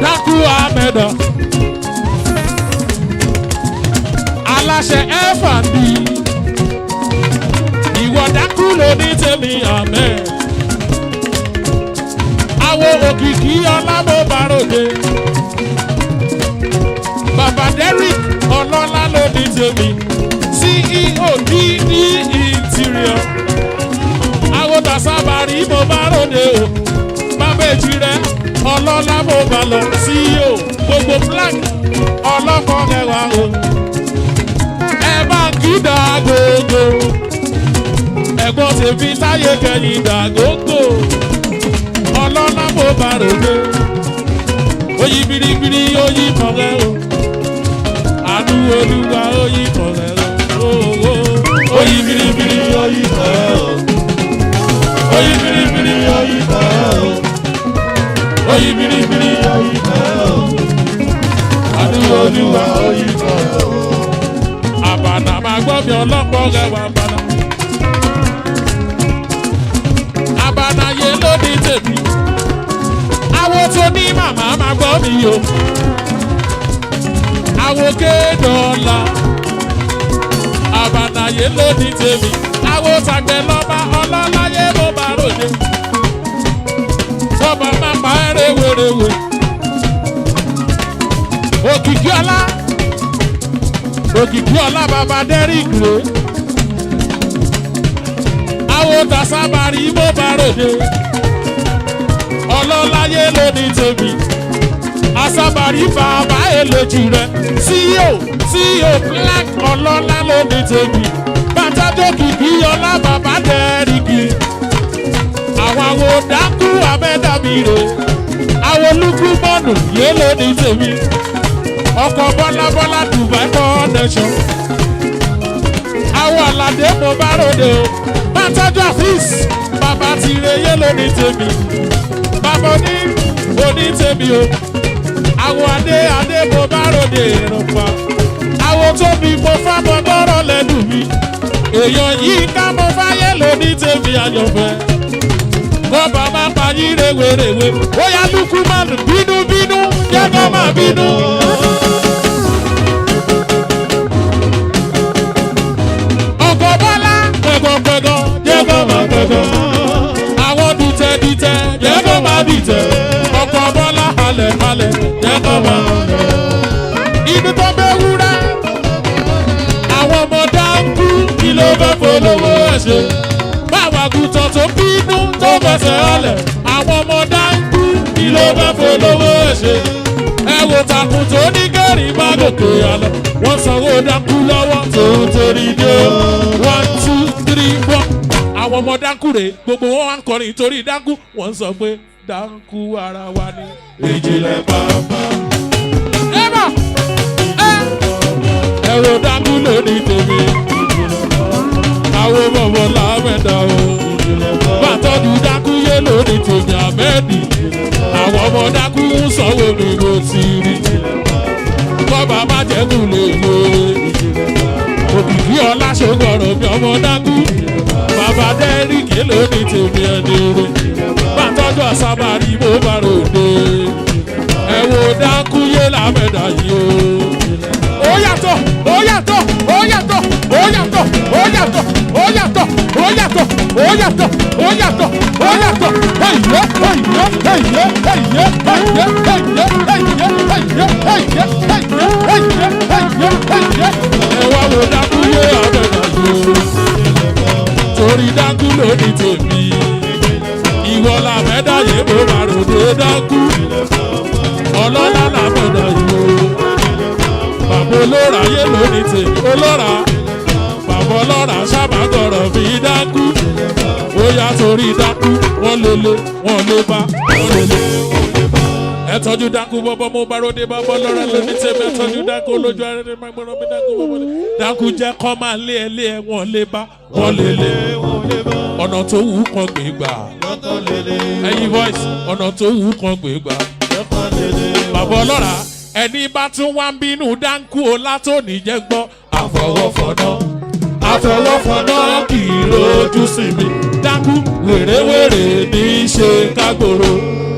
Dákú Ahmeda. Aláṣẹ F&B. Ìwọ dákú ló ní tèmi àmẹ́. Àwọn òkìkí ọlámọ́bàròdé. Bàbá Derrick ọlọ́lá ló ní tèmi. CEO DD Interior. Àwọn tàṣàbàrí mo bá ròde o. Bàbá èjì rẹ̀ ọlọ́lá mo bá lọ. CEO gbogbo black ọlọ́kọ̀ rẹwà o. Ẹ bá ń kí Dàgógó. Ẹ̀gbọ́n tèmi táyé kẹ́yìn Dàgógó. Ọlọ́lá mo bá ròde. Oyi biribiri oyi kọ̀ọ̀rẹ́ o. Àánú Olúwa oyi kọ̀ọ̀rẹ́ o. Oyi biribiri oyi kọ̀ọ̀rẹ́ o. Oyi biribiri oyi kọ̀ọ̀rẹ́ o. Oyi biribiri oyi kọ̀ọ̀rẹ́ o. Àánú Olúwa oyi kọ̀ọ̀rẹ́ o. Àbànà máa gbọ́ mi ọlọ́pọ̀ rẹwà àbànà. Àbànà yé lóde tèmi. Àwọn tó ní màmá máa gbọ́ mi o. Àwọn kéèdọ̀ọ̀la. Àbànà yé lóde tèmi. Àwọn tàgbẹ̀ lọ́ba ọlọ́láyé mo bá ròde. Sọ́mọ máa pa ẹ́ rèwerèwe. Òkìkí ọlá. Òkìkí ọlá bàbá Derrick rè. Àwọn tàṣàbàrí mo bá ròde. Ọlọ́láyé ló ní tèmi. Àṣàbàrí bàbá èlòjì rẹ̀. CEO black ọlọ́lá ló ní tèmi. Bàtàjọ́ kìkì ọlá bàbá Derrick. Àwọn dákú Ahmeda mi rè. Àwọn Lukumanu yé ló ní tèmi. Ọkọ̀ Bọ́lá Dubai connection. Àwọn Àlàdé mo bá ròde o. Bàtàjọ́ Afis bàbá Tire yé ló ní tèmi. Bàbá oní tèmi o. Àwọn adé mo bá ròde ìrànpá. Àwọn tóbi mo fá mọ gbọ́rọ̀ lẹ́nu mi. Èèyàn yìí ká mo fáyé ló ní tèmi àyànfẹ́. Bọ́bà máa pa yín rèwerèwe. Ó yá Lukumanu bínú jẹ́ kó máa bínú. Ọkọ̀ Bọ́lá pẹ̀gọ̀pẹ̀gọ̀ jẹ́ kó máa pẹ̀gọ̀. Àwọn dìtẹ̀ jẹ́ kó máa dìtẹ̀. Ọkọ̀ Bọ́lá halẹ̀ jẹ́ kó máa halẹ̀. Ibi tó bẹ́ wúrẹ́. Àwọn ọmọ dáńkú kí ló fẹ́ polówó ẹ̀ ṣe. Báwa gùtàn tó bínú fẹsẹ̀ ọ̀lẹ̀ àwọn ọmọ dáńkú kí ló fẹ́ polówó ẹ̀ṣẹ̀. Ẹ wo takùn tó ní kẹ́rì má gòkè àlọ́ wọ́n sanwó dáńkú lọ́wọ́ tó ń torí dé 1 2 3 4. Àwọn ọmọ dáńkú rè gbogbo wọn wá ń kọrin nítorí dáńkú wọ́n sọ pé dáńkú ara wa ni. Ìjìnlẹ̀ bàbá. Ẹ wo dáńkú lónìí tèmi. Àwọn bọ̀bọ̀ làmẹ́ta o. Bàtọ́jú dáńkú yé lónìí tèmi àmẹ́dì. Àwọn ọmọ dáńkú ń sanwó mi mo ti rí. Bọ́bá má jẹ́kù lè wo. Òkìkí ọlá ṣògbọ̀rọ̀ mi ọmọ dáńkú. Bàbá Dẹ́ríkì lónìí tèmi ẹni rẹ̀. Bàtọ́jú àsábàrí mo bá ròde. Ẹ wo dáńkú yé làmẹ́ta yìí o. Ó yàtọ̀, ó yàtọ̀, ó yàtọ̀, ó yàtọ̀, ó yàtọ̀, ó yàtọ̀, ó yàtọ̀, ó yàtọ̀, ó yàtọ̀, ó yàtọ̀. Ẹ̀yẹ, ẹ̀yẹ, ẹ̀yẹ, ẹ̀yẹ, ẹ̀yẹ, ẹ̀yẹ, ẹ̀yẹ, ẹ̀yẹ, ẹ̀yẹ, ẹ̀yẹ, ẹ̀yẹ, ẹ̀yẹ. Ẹ wá wo dákú yé àbẹ̀dà yìí. Torí dákú lónìí tèmi. Ìwọ làbẹ̀dà yé mo máa ròde dákú. Ọlọ́lá làbẹ̀dà yìí. Bàbá olóra yé lónìí tèmi olóra. Bàbá olóra sábàgọ̀rọ̀ fi dákú. Ó yá torí dákú wọ́n lélẹ̀ wọ́n lé bá wọ́n lélẹ̀. Ẹ tọ́jú dákú bọ́bọ́ mo bá ròde bàbá olóra lónìí tèmi. Ẹ tọ́jú dákú olójú arẹ́rẹ́ máa gbọ́dọ̀ mi dákú bọ́bọ́ lé. Dákú jẹ́ kọ́ máa lé ẹ lé ẹ wọ́n lé bá wọ́n lélẹ̀. Ọ̀nà tó wù ú kan gbé gbà. Ẹyin voice ọ̀nà tó wù ú kan gbé gbà. Bàbá olóra ẹni bá tún wá ń bínú dáńkú o látòní jẹ́ gbọ́. Àfọwọ́fọ̀nà àfọwọ́fọ̀nà kì í rojú sí mi. Dáńkú wèrèwèrè ní í ṣe kágboro.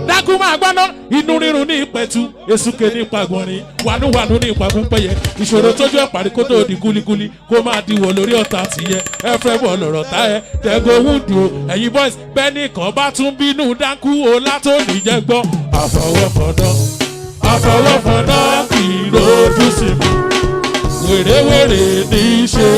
Dáńkú máa gbọ́ná inú rírun ní ìpẹ̀tù èsùké ní ìpàgbọ́nrin wànúwànú ní ìpàgùnpẹ̀yẹ ìṣòro tójú ẹ̀ parí kó tó di gúlígúlí kó máa diwọ̀ lórí ọ̀tá tìyẹ ẹ fẹ́ bọ̀ lọ̀rọ̀ tá ẹ tẹ́gọ̀ wúdù o ẹ̀yin boys bẹ́ẹ̀ nìkan bá tún bínú dáńkú o látòní jẹ́ gbọ́. Àfọwọ́fọ̀nà àfọwọ́fọ̀nà kì í rojú sí mi wèrèwèrè ní í ṣe.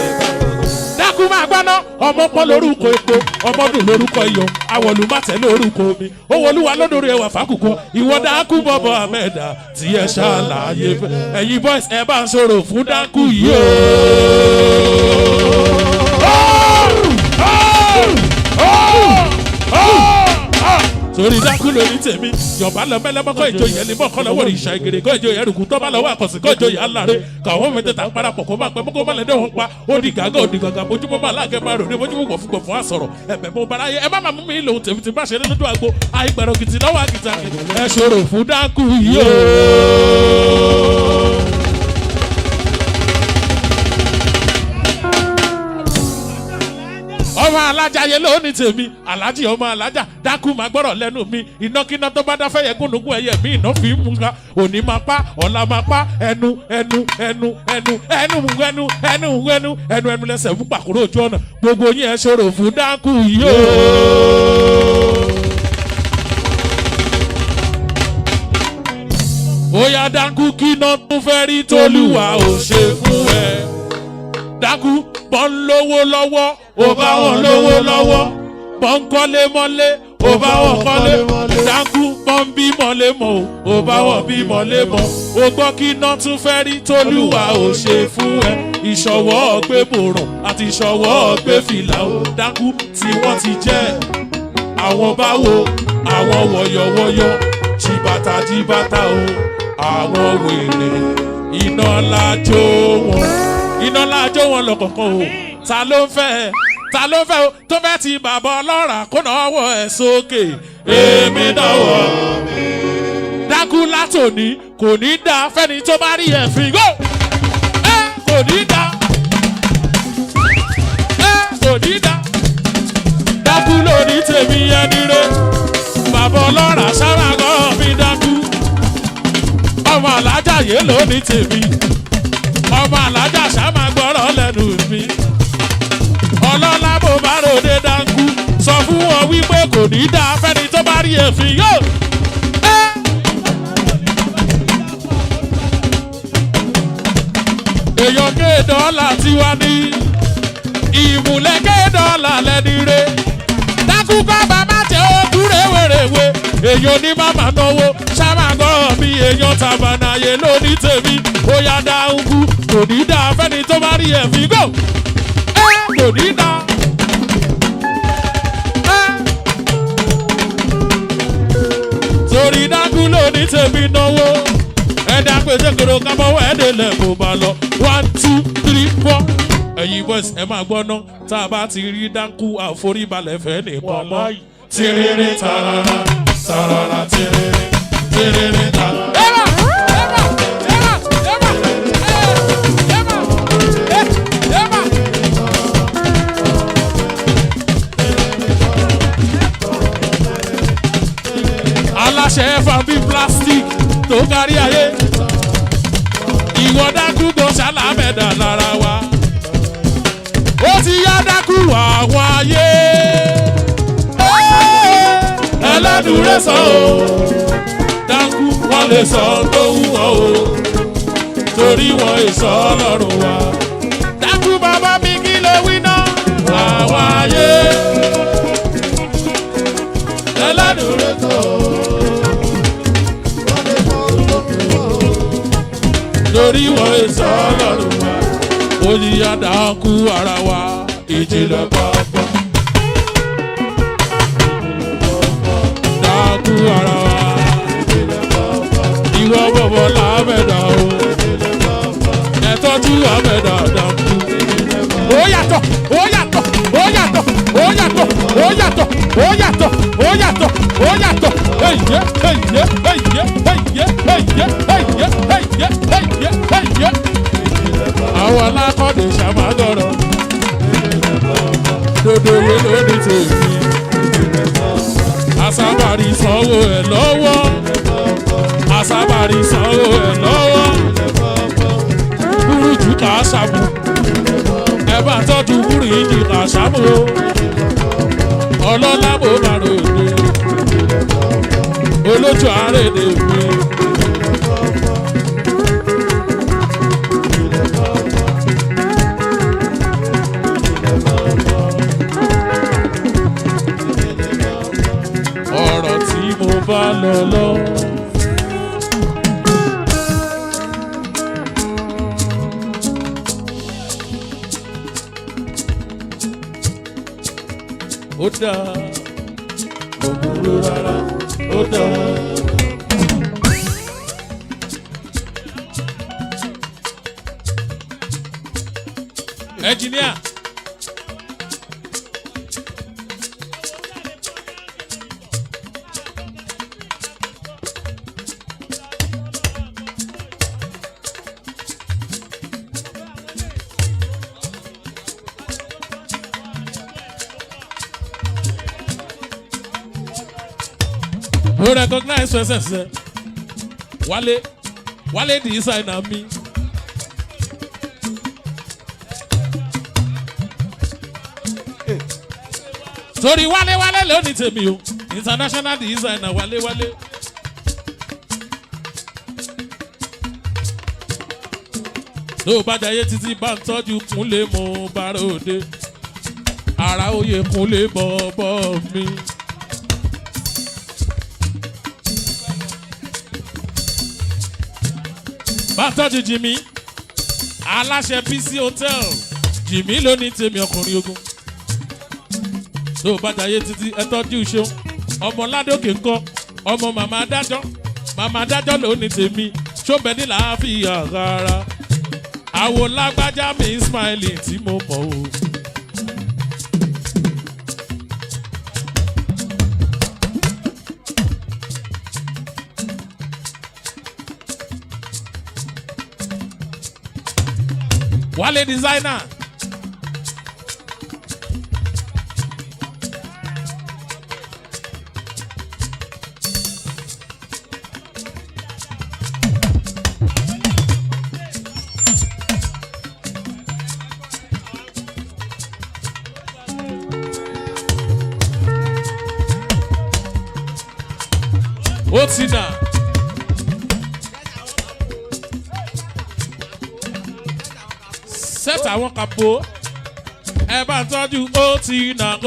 Dákú máa gbọ́ná ọmọ pọ́n lórúkọ epo ọmọdún lórúkọ iyọ̀ awọ̀lùmọ̀tẹ́ lórúkọ omi owólúwa lódòrò ẹwà fákùkọ ìwọ dákú bọ́bọ́ àmẹ́dà tí ẹ ṣàlàyé fẹ́. Ẹ̀yin boys ẹ bá ń sọ̀rọ̀ fún dákú yìí o. Torí dákú lórí tèmi yọ̀bá lọ mẹ́lẹ́mọ́kọ́ ìjòyè ní mọ́kọ́ lọ́wọ́ ìṣà ìgèrè kọ́ ìjòyè ẹrùkú tó bá lọ́wọ́ àkọsí kọ́ ìjòyè aláre káwọn mẹ́tẹ̀ẹ̀ta ń parapọ̀ kó máa pẹ́ mọ́kọ́ máa lẹ́dẹ̀ wọn pa ó di gàgà ó di gàgà bójúmọ́ máa láàgẹ́ máa ròde bójúmọ́ wọ̀ fún àsọ̀rọ̀ ẹ̀bẹ̀ mo bára yẹ ẹ má máa mú mi lòun tèmi ti bá ṣe nínú àgbo àìgbẹ̀rọ̀ kìtì lọ́wọ́ àkìtàkì ẹ ṣòro fún dákú yìí o. Ọmọ alájà yẹ lónìí tèmi alájì ọmọ alájà dákú máa gbọ́rọ̀ lẹ́nu mi inákiná tó bá dá fẹ́ yẹ gúnnugún ẹyẹ mi iná fi mú ká òní máa pa ọ̀la máa pa ẹnu ẹnu ẹnu ẹnu ẹnu ẹnu ẹnu ẹnu ẹnu ẹnu lẹ́sẹ̀ fún pàkúrò ojú ọ̀nà gbogbo yín ẹ ṣòro fún dákú yìí o. Bóyá dákú kí iná tún fẹ́ rí tólúwa ò ṣe fún ẹ. Dákú bọ́n lówó lọ́wọ́ ó bá wọn lówó lọ́wọ́ bọ́n kọ́lé mọ́lé ó bá wọn kọ́lé dákú bọ́n bí mọ́lé mọ́ ó bá wọn bí mọ́lé mọ́ ó gbọ́ kí iná tún fẹ́ rí tólúwa ò ṣe fún ẹ. Ìṣọwọ́ ọ̀gbẹ́ bòràn àti ìṣọwọ́ ọ̀gbẹ́ fìlà ó dákú tí wọ́n ti jẹ́ àwọn báwo àwọn wọ̀yọ̀wọ̀yọ̀ jìbàtà jìbàtà o àwọn wèrè iná lájò wọn iná lájò wọn lọ́kọ̀ọ̀kan o ta ló ń fẹ́ o tó fẹ́ ti bàbá ọlọ́ràá kó náwó ẹ̀ sókè èmi náwó dákú látòní kò ní dá fẹ́ni tó bá rí ẹ̀fín gò kò ní dá kò ní dá dákú lórí tèmi ẹni rẹ bàbá ọlọ́ràá sára gan mi dákú ọmọ alájà yé lóní tèmi ọmọ alájà sáma gbọ́rọ̀ lẹ́nu mi ọlọ́lá bó bá ròde dánkú sọ fún wọn wípé kò ní dá fẹ́ni tó bá rí èéfín yóò. èèyàn kéèdọ́là tiwa ní ìmùlẹ̀ kéèdọ́là lẹ́ni re dákú bàbá má jẹ́ òkú ewé èèyàn ní màmá náwó ṣàmàgọ́rọ̀ mi èèyàn tàbànàyè lóní tèmi ó yá dáhùn kú kò ní dá fẹ́ni tó bá rí ẹ̀fín gò kò ní dá. torí dákú lóní tèmi náwó ẹ̀dá pétékèrò kábọ̀wọ́ ẹ̀dẹ̀lẹ̀ kò bá lọ 1 2 3 4 ẹ̀yin boys ẹ máa gbọ́ ná tá a bá ti rí dákú àforíbalẹ̀ fẹ́ nìkan mọ́ tìrìrì tàràrà tàràrà tìrìrì tìrìrì tàràrà. aláṣẹ fàbí plastic tó kárí ayé ìwọ dákú tó ṣàlàmẹ́dà lára wa ó ti yá dákú àwọn ayé ẹlẹ́dùnrẹ́ sọ o dákú wọ́n lè sọ tó wù ọ́ o torí wọn èso ọlọ́run wa dákú bàbá mi kí ló wí náà àwọn ayé ẹlẹ́dùnrẹ́ sọ o. torí wọ́n èso ọlọ́run wa ó yí àdáńkú ara wa ìjìnlẹ̀ pàápàá dáńkú ara wa ìwọ bọ̀bọ̀ lámẹ́dà o ẹ̀tọ́jú àmẹ́dà dáńkú. ó yàtọ̀ ó yàtọ̀ ó yàtọ̀ ó yàtọ̀ ó yàtọ̀ ó yàtọ̀ ó yàtọ̀ ó yàtọ̀ ẹ̀yẹ ẹ̀yẹ ẹ̀yẹ ẹ̀yẹ ẹ̀yẹ ẹ̀yẹ ẹ̀yẹ ẹ̀yẹ ẹ̀yẹ. àwọn alákọ̀dé ṣàmàgọ̀rọ̀ dodo wo lórí tèmi àsábàrí sanwó ẹ̀ lọ́wọ́ àsábàrí sanwó ẹ̀ lọ́wọ́ burújú kà á ṣàbù ẹ bá tọ́jú burújí kà á ṣàbù ọlọ́lá mo bá ròde olójú àrèdè mi. ọ̀rọ̀ tí mo bá lọ lọ. ó dáa kò burú rárá ó dáa. ẹnjìníà. Who recognize yourself? Wale the designer me. Sorry, Wale lónìí tèmi o. International designer Wale. Tó bá jayé títí bá ń tọ́jú Kúnlé mo bá ròde. Ara oyè Kúnlé bọ̀bọ̀ mi. Bàtọ́jú Jimmy aláṣẹ PC hotel Jimmy ló ní tèmi ọkùnrin ogun tó bàjáyé títí ẹ tọ́jú ṣeun ọmọ ládòkè ńkọ́ ọmọ màmá adájọ́ ló ní tèmi ṣọ́bẹ̀ ní làáfíà rárá àwọn lágbájá mi smiling tí mo mọ̀ o. Wale designer. Otina. Set àwọn kapo ẹ bá ń tọ́jú Otina.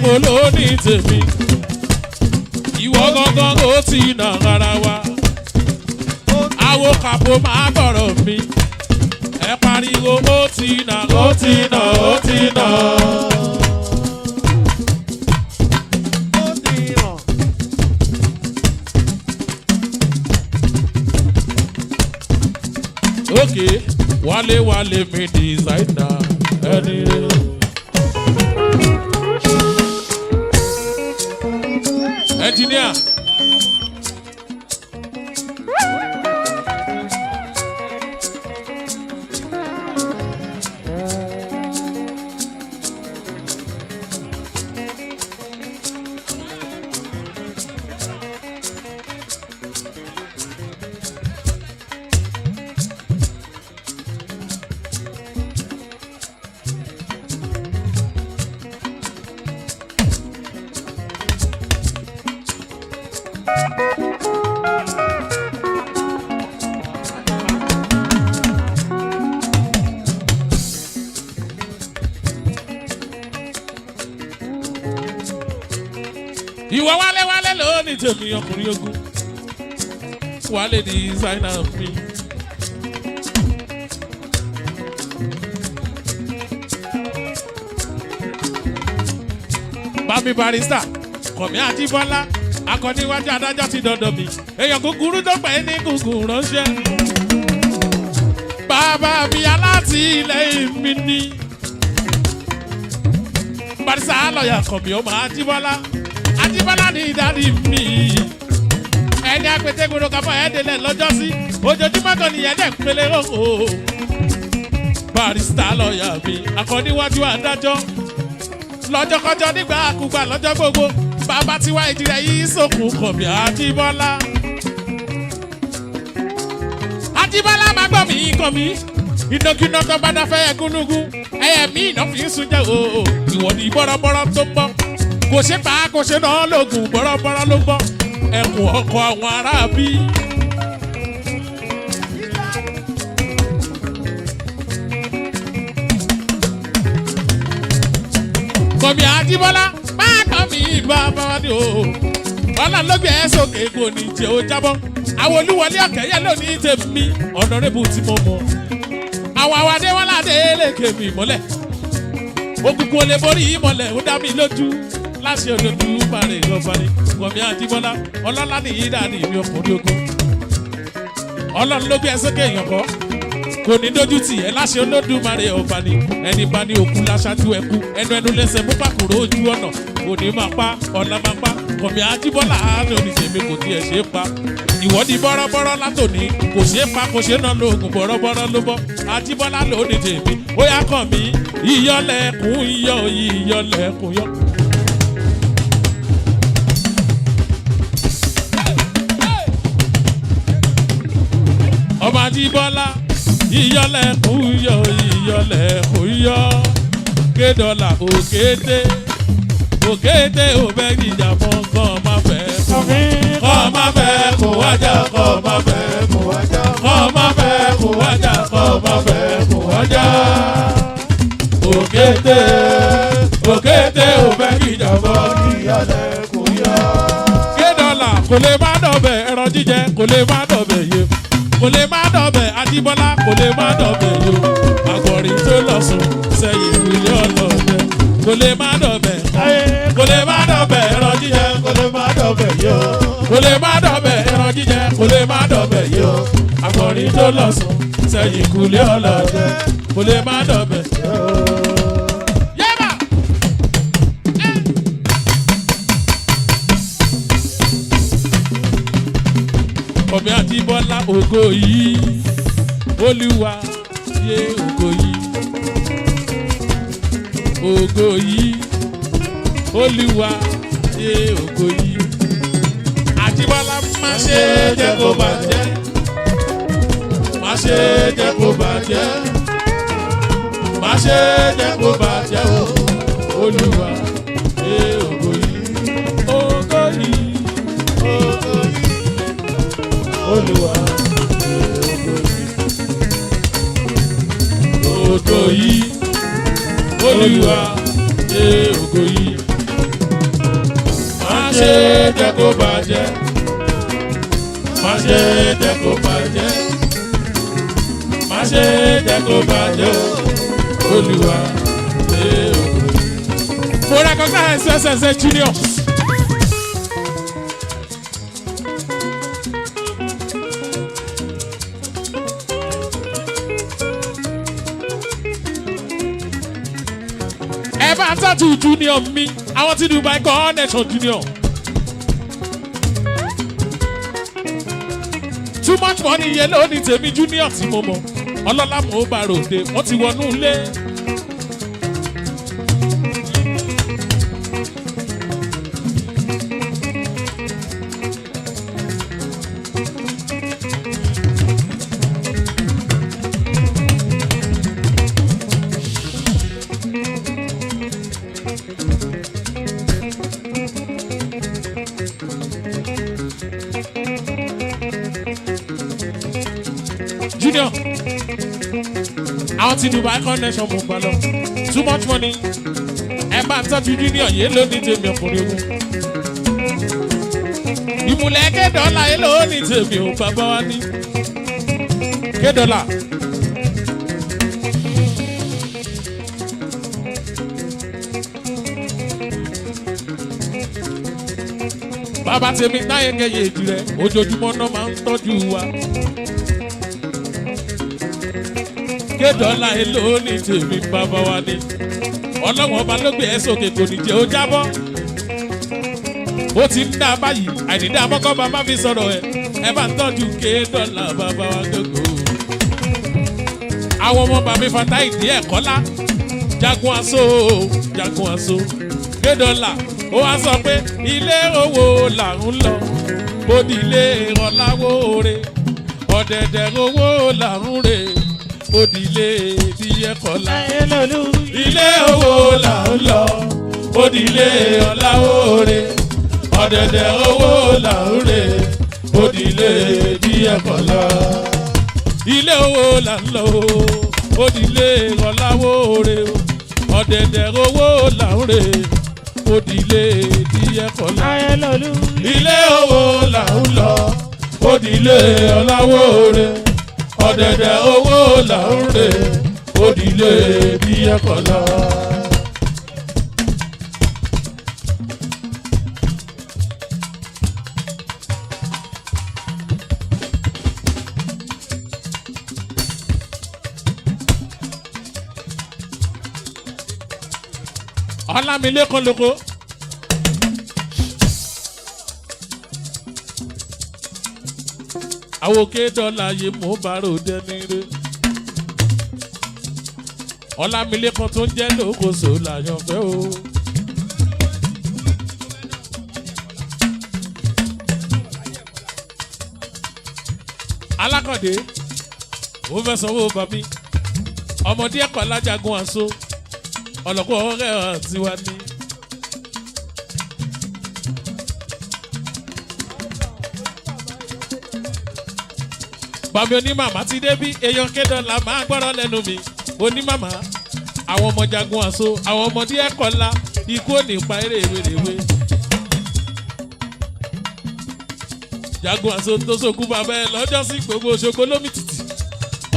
mo ló ní tèmi ìwọ gangan ó ti nà ara wa àwo kàpò máa gbọ̀rọ̀ mi ẹ pariwo ó ti nà ó ti nà ó ti nà. Okay, wálé wálé mi designer ẹni rẹ. Engineer. Ìwọ wálé wálé lónìí tèmi ọkùnrin ogun wálé designer mi. Bámi barista Kọ̀mí Àjíbọ́lá akọ́níwájú adájọ́ ti dọ̀dọ̀ mi èèyàn kúkúrú tó pẹ́ ní gùngùn ránṣẹ́. Bàbá mi alátìlẹ́yìn mi ní barista lọ́ọ̀yà Kọ̀mí ọmọ Àjíbọ́lá. Àjíbọ́lá ní ìdarí mi ẹni apẹtẹgbọdọ káfọ ẹdẹlẹ lọ́jọ́ sí ojoojúmọ́ kan nìyẹn dẹ pélé rògbò. Barista lọ́ọ̀yà mi akọ́níwájú adájọ́ lọ́jọ́kọ́jọ́ nígbà àkùgbà lọ́jọ́ gbogbo bàbá tiwa ìdílé yìí sókun Kọ̀mí Àjíbọ́lá. Àjíbọ́lá máa gbọ́ mi Kọ̀mí ìnàkínà tó bá dáfẹ́ ẹ̀gúnnugún ẹ̀yẹ mi ìná fi ń sunjẹ́ o ìwọ ni bọ́rọ́bọ́rọ́ tó ń bọ́ kò ṣe pa kò ṣe náà lóògùn bọ́rọ́bọ́rọ́ ló ń bọ́ ẹkùn ọkọ̀ àwọn aráabí. Kọ̀mí Àjíbọ́lá máa kọ́ mi bàbá wa ni o ọlọ́run ló gbé ẹ sókè kò ní jẹ́ ó jábọ́ àwọn olúwọlé ọ̀kẹ́yẹ lónìí tèmi ọ̀nàrẹ́bù tí mo mọ̀ àwọn àwàdé wọn láde lékè mi mọ́lẹ̀ òkùnkùn olè borí ìmọ̀lẹ̀ ó dá mi lójú láṣẹ Olódùmarè ìrọ̀bani Kọ̀mí Àjíbọ́lá ọlọ́lá ní ìdá ní ìmí ọkùnrin ogun ọlọ́run ló gbé ẹ sókè èèyàn kọ́ kò ní dójú tì ẹ láṣẹ Olódùmarè ọ̀bani ẹni bá ní òkú láṣáájú ẹkú ẹnu lẹ́sẹ̀ mú pàkúrò ojú ọ̀nà kò ní máa pa ọ̀nà máa pa Kọ̀mí Àjíbọ́lá àánú oníṣègbè kò tiẹ̀ ṣe é pa ìwọ di bọ́rọ́bọ́rọ́ látòní kò ṣe é pa kò ṣe é ná lóògùn bọ́rọ́bọ́rọ́ ló bọ́ Àjíbọ́lá ló ní tèmi ó yá Kọ̀mí ìyọlẹ̀kùn iyọ̀ ìyọlẹ̀kùn yọ. Ọmọ Àjíbọ́lá ìyọlẹ̀kùn yọ ìyọlẹ̀kùn yọ kédọ́là òkété òkété òbẹ́ ìjà fún kàn má fẹ́ kàn má fẹ́ kó wájà kàn má fẹ́ kó wájà kàn má fẹ́ kó wájà kàn má fẹ́ kó wájà òkété òkété òbẹ́ ìjà fún ìyọlẹ̀kùn yọ. Kédọ́là kò lè má dọ̀bẹ̀ ẹran jíjẹ kò lè má dọ̀bẹ̀ yẹ kò lè má dọ̀bẹ̀ Àjíbọ́lá kò lè má dọ̀bẹ̀ yo àgbọ̀nrín tó lọ sùn sẹ́yìn ìwúlẹ̀ ọlọ́dẹ kò lè má dọ̀bẹ̀ kò lè má dọ̀bẹ̀ ẹran jíjẹ kò lè má dọ̀bẹ̀ yo kò lè má dọ̀bẹ̀ ẹran jíjẹ kò lè má dọ̀bẹ̀ yo àgbọ̀nrín tó lọ sùn sẹ́yìn ìwúlẹ̀ ọlọ́dẹ kò lè má dọ̀bẹ̀ yo. Kọ̀mí Àjíbọ́lá ògo yìí Olúwa yé ògo yìí ògo yìí Olúwa yé ògo yìí Àjíbọ́lá má ṣe jẹ́ kó bàjẹ́ má ṣe jẹ́ kó bàjẹ́ má ṣe jẹ́ kó bàjẹ́ o Olúwa yé ògo yìí ògo yìí ògo yìí. Olúwa ògo yìí Olúwa ògo yìí ṣe jẹ́ kó bàjẹ́. Má ṣe jẹ́ kó bàjẹ́. Má ṣe jẹ́ kó bàjẹ́ o. Olúwa ṣe o. Mo recognize SSS Junior. Ẹ bá tọ́jú Junior mi, àwọn tí Dubai Connection Junior. Too much money yẹn ló ní tèmi Junior tí mo mọ̀. Ọlọ́lá mo bá ròde, wọ́n ti wọnú ilé. Junior, àwọn tí Dubai Connection mo gbà lọ. Too much money. Ẹ bá tọ́jú Junior yé ló ní tèmi ọkùnrin ogun. Ìmùlẹ̀ Kédọ́là yé ló ní tèmi ò bàbá wa ní. Kédọ́là. Bàbá tèmi táyé kẹyẹ èjì rẹ̀ ojoojúmọ́ náà máa ń tọ́jú wa. Kédọ́là èlò ní tèmi bàbá wa ní. Ọlọ́wọ́n ọba ló gbé ẹ sókè kò ní jẹ́ ó jábọ́. Ó ti ń dá báyìí àìnídá mọ́kọ́ bàbá fi sọ̀rọ̀ ẹ̀. Ẹ bá ń tọ́jú Kédọ́là bàbá wa gbogbo. Àwọn ọmọ bàbá fata ìdí ẹ̀kọ́ lá. Jagun aṣọ jagun aṣọ. Kédọ́là ó wá sọ pé ilé owó là ń lọ. Bódì ilé ọ̀làwó re. Ọ̀dẹ̀dẹ̀ owó là ń re. Odile díẹ̀ kọ́lá. Ilé owó là ń lọ. Odile ọ̀làwóore. Ọ̀dẹ̀dẹ̀ owó là ń rè. Odile díẹ̀ kọ́lá. Ilé owó là ń lọ. Odile ọ̀làwóore. Ọ̀dẹ̀dẹ̀ owó là ń rè. Odile díẹ̀ kọ́lá. Ilé owó là ń lọ. Odile ọ̀làwóore. Ọ̀dẹ̀dẹ̀ owó là ń rè, Odile díẹ̀ kọ́lá. Ọlámilékan lóko. Àwọn Kédọ́là yìí mú bàrò dẹni rẹ. Ọlámilékan tó ń jẹ́ lókòso làyàn fẹ́ o. Alákọ̀dé ó fẹ́ sanwó bàbí. Ọmọdé ẹ̀kọ́ alájagun àṣọ. Ọ̀lọ́kọ̀ ọ̀rẹ́ àti wa ní. Bàbá onímàmá ti dé bí èèyàn Kédọ́là máa gbọ́rọ̀ lẹ́nu mi. Onímàmá àwọn ọmọ jagun àṣọ àwọn ọmọdé ẹ̀kọ́ ńlá ikú ò ní pa eré ìwéréwé. Jagun àṣọ tó sókú bàbá ẹ lọ́jọ́ sí gbogbo Òṣogbo lómi tìtì.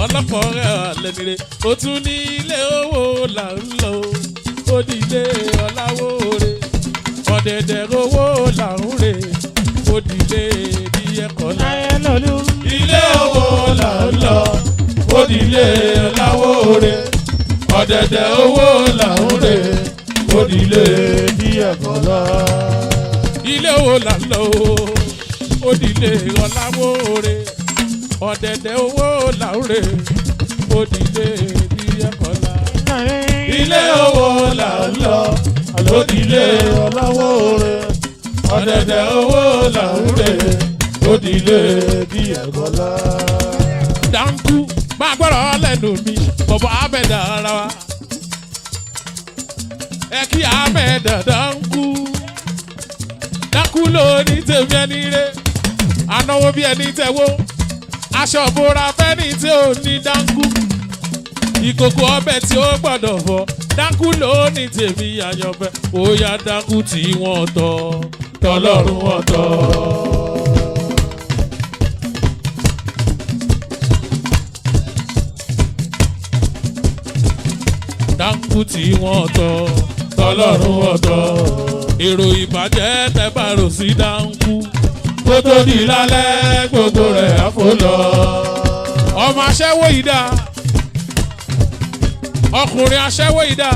Ọlọ́pàá ọ̀rẹ́ àlẹ́nire ó tún ní ilé owó là ń lọ. Ó di ilé ọ̀làwóore. Ọ̀dẹ̀dẹ̀ owó là ń rè. Ó di ilé díẹ̀ kọ́lá. Ilé owó là ń lọ. Odile ọ̀làwóore. Ọ̀dẹ̀dẹ̀ owó là ń rè. Odile díẹ̀ kọ́lá. Ilé owó là ń lọ. Odile ọ̀làwóore. Ọ̀dẹ̀dẹ̀ owó là ń rè. Odile díẹ̀ kọ́lá. Ilé owó là ń lọ. Odile ọ̀làwóore. Ọ̀dẹ̀dẹ̀ owó là ń rè. Odile díẹ̀ kọ́lá. Dáńkú máa gbọ́dọ̀ lẹ́nu mi bọ̀bọ̀ abẹ́dà ara wa. Ẹ kí abẹ́dà dáńkú. Dáńkú ló ní tèmi ẹni rẹ̀. Anáwó bí ẹni tẹ̀wó. Aṣọ ìbora fẹ́ni tí ò ní dáńkú. Ìkòkò ọbẹ̀ tí ó gbọ́dọ̀ fọ́. Dáńkú ló ní tèmi àyànfẹ́. Ó yá dáńkú tí wọ́n tọ́. tọlọ́run ọ̀tọ̀. dáńkù tí wọ́n tọ̀ tọlọ́run ọ̀tọ̀. èrò ìbàjẹ́ tẹ́ bá rò sí dáńkù kó tó di lálẹ́ gbogbo rẹ̀ àfò lọ. ọmọ aṣẹ́wó yìí dá ọkùnrin aṣẹ́wó yìí dá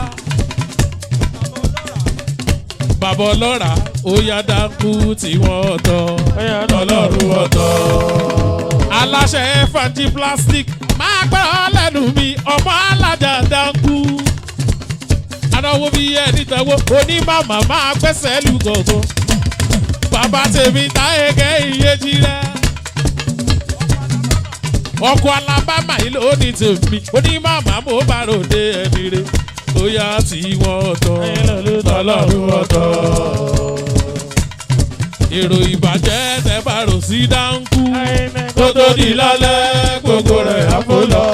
bàbá ọlọ́ra ó yá dáńkù tí wọ́n tọ̀ tọlọ́run ọ̀tọ̀. aláṣẹ fàájì plastic máa gbọ́dọ̀ lẹ́nu mi ọmọ alájà dáńkù. anáwó bí ẹni tẹ́wọ́ onímàmá máa gbẹ́sẹ̀ lù gọ̀gọ̀. bàbá tèmi táyé kẹ́ ìyéjì rẹ̀. ọkọ̀ alábàmà yìí ló ní tèmi onímàmá mo bá ròde ẹni rẹ̀ ó yá tí wọ́n tọ̀ tọlọ́run ọ̀tọ̀. èrò ìbàjẹ́ tẹ́ bá rò sí dáńkù kó tó di lálẹ́ gbogbo rẹ̀ àpò lọ.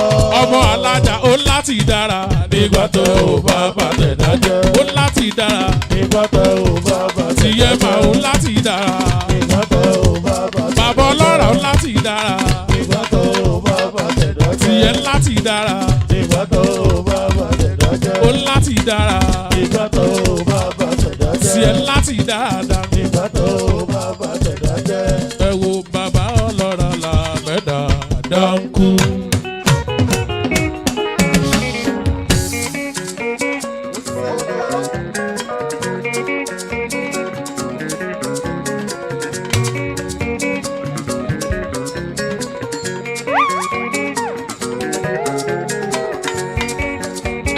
ọmọ alájà ó láti dára nígbà tó o bá bàtẹ̀ dájẹ́. ó láti dára nígbà tó o bá bàtẹ̀ dájẹ́. tìyẹ́ máa ó láti dára nígbà tó o bá bàtẹ̀ dájẹ́. bàbá ọlọ́rà ó láti dára nígbà tó o bá bàtẹ̀ dájẹ́. tìyẹ́ láti dára nígbà tó o bá bàtẹ̀ dájẹ́. ó láti dára nígbà tó o bá bàtẹ̀ dájẹ́. tìyẹ́ láti dára nígbà tó o bá bàtẹ̀ dájẹ́. ẹ wo bàbá ọlọ́rà làbẹ́dà dáńkù.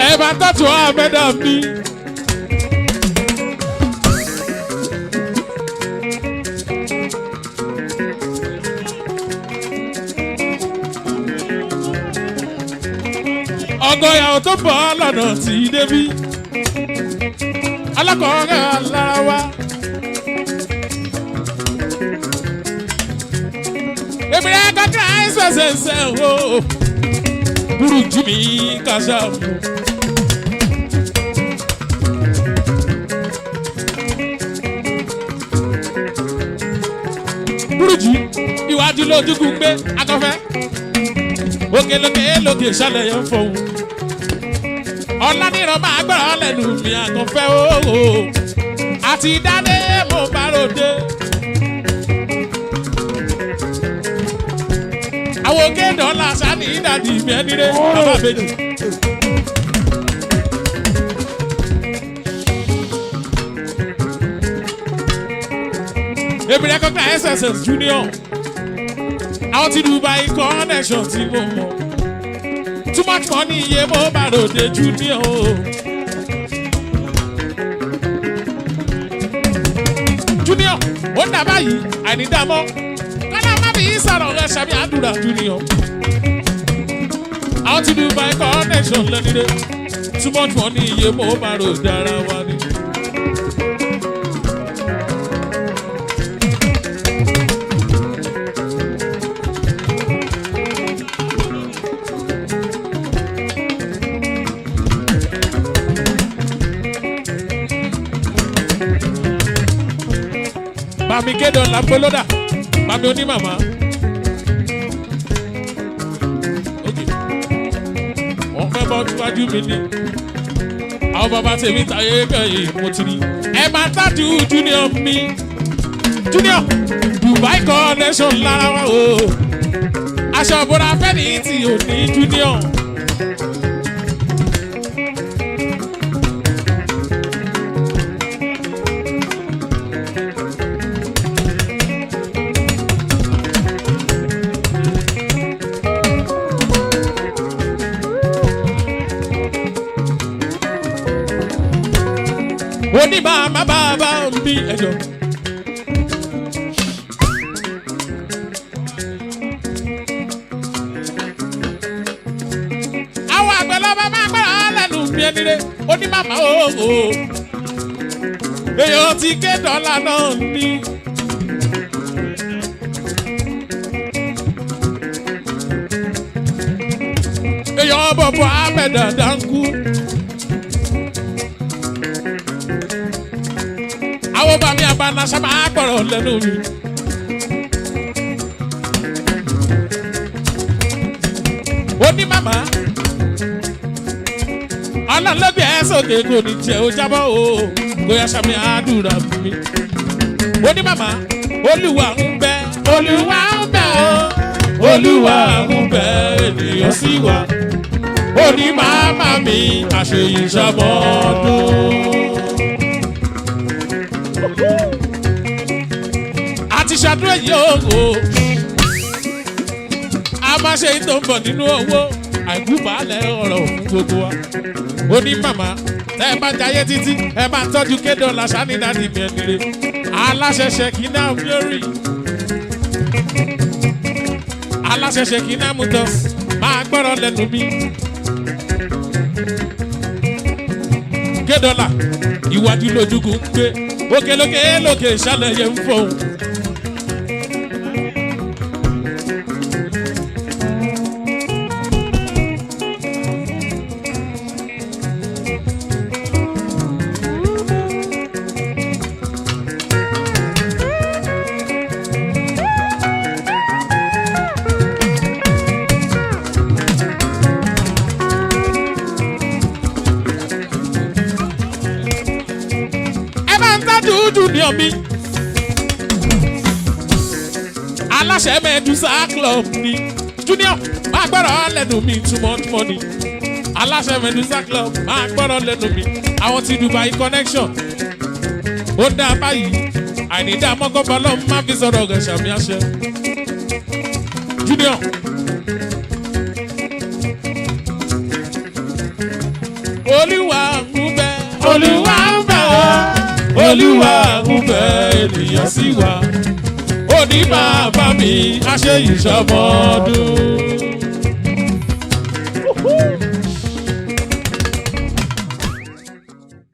ẹ bá tọ́tù àbẹ́dà mi. ọgọ́yàwó tó bọ̀ lọ́nà tí débí alákọ̀ọ́rẹ́ alára wa. èmi rẹ̀ kọ́kọ́ ẹ̀ṣẹ̀ṣẹ̀ṣẹ̀ o burú jù mí kàṣà mú. burú jù iwájú lójúkú gbé akọ́fẹ́ òkè lókè ṣàlẹ̀ yẹn fọ̀hún. ọ̀lànìràn máa gbọ́rọ̀ lẹ́nu mi àkànfẹ́ ooo àti dáadé mo bá ròde. àwọn òkè dọ́là sani dàdí mi ẹni rẹ̀ bàbá méjì. èmi rẹ̀ kọ́kọ́ SSS Junior àwọn ti Dubai connection tí mo mọ̀ too much money iye mo bá ròde Junior o. Junior ó dà báyìí àìnídàmọ́ kọ́lá má bí sọ̀rọ̀ rẹ̀ ṣàbí àdúrà Junior àwọn ti Dubai connection lẹ́nìdẹ́ too much money iye mo bá ròde ara wa ni. Mami kédọ̀ làpolódà, mami onímàmá. Wọ́n fẹ́ bọ́ síwájú mi ni. Àwọn bàbá tèmi tàyé kẹ́yìn mo ti rí. Ẹ máa tájú Junior mi. Junior Dubai connection lára wa o. Aṣọ ìbora fẹ́ ní ti òní Junior. Oni mama baba mi ẹjọ. Àwọn àgbẹ̀lọ́ba máa gbọ́dọ̀ lẹ́nu mi ẹni rẹ̀ oní mama ooo. Èèyàn ti ké dọ́là náà ní. Èèyàn bọ̀bọ̀ abẹ́dà dáńkú. Àwọn bàmí bá náṣá máa gbọ́rọ̀ lẹ́nu mi. ó ní màmá ọlọ́lọ́bí ẹ̀ sókè kò ní jẹ́ ó jábọ́ o bóyá sàmì àdúrà fún mi. ó ní màmá olúwa ń bẹ olúwa ń bẹ o olúwa ń bẹ ènìyàn sì wà. ó ní màmá mi àṣeyìí ṣàmọ́dún. àti ṣàdúrà yìí o a máa ṣe tó ń bọ̀ nínú owó àìkú baálẹ̀ ọ̀rọ̀ fún gbogbo wa. ó ní màmá tẹ́ ẹ bá jayé títí ẹ máa tọ́jú kédọ̀là sani dáàdì mi ẹnire aláṣẹṣẹ kìnnà glory aláṣẹṣẹ kìnnà mutus máa gbọ́rọ̀ lẹ́nu mi. kédọ̀là ìwádìí lójúkù ń gbé òkèlókè lókè ìṣàlẹ̀ yẹn ń fọ̀hún. Junior mi aláṣẹ Medusa club ni Junior máa gbọ́dọ̀ lẹ́nu mi too much money aláṣẹ Medusa club máa gbọ́dọ̀ lẹ́nu mi àwọn ti Dubai connection ó dá báyìí àìnídá mọ́kànlá lọ́mú má fi sọ̀rọ̀ ọ̀gá ṣàmì àṣẹ Junior. Olúwa ń bẹ Olúwa ń bẹ Olúwa ń bẹ ènìyàn sì wà ó ní bàbá mi àṣeyìí ṣọmọdún.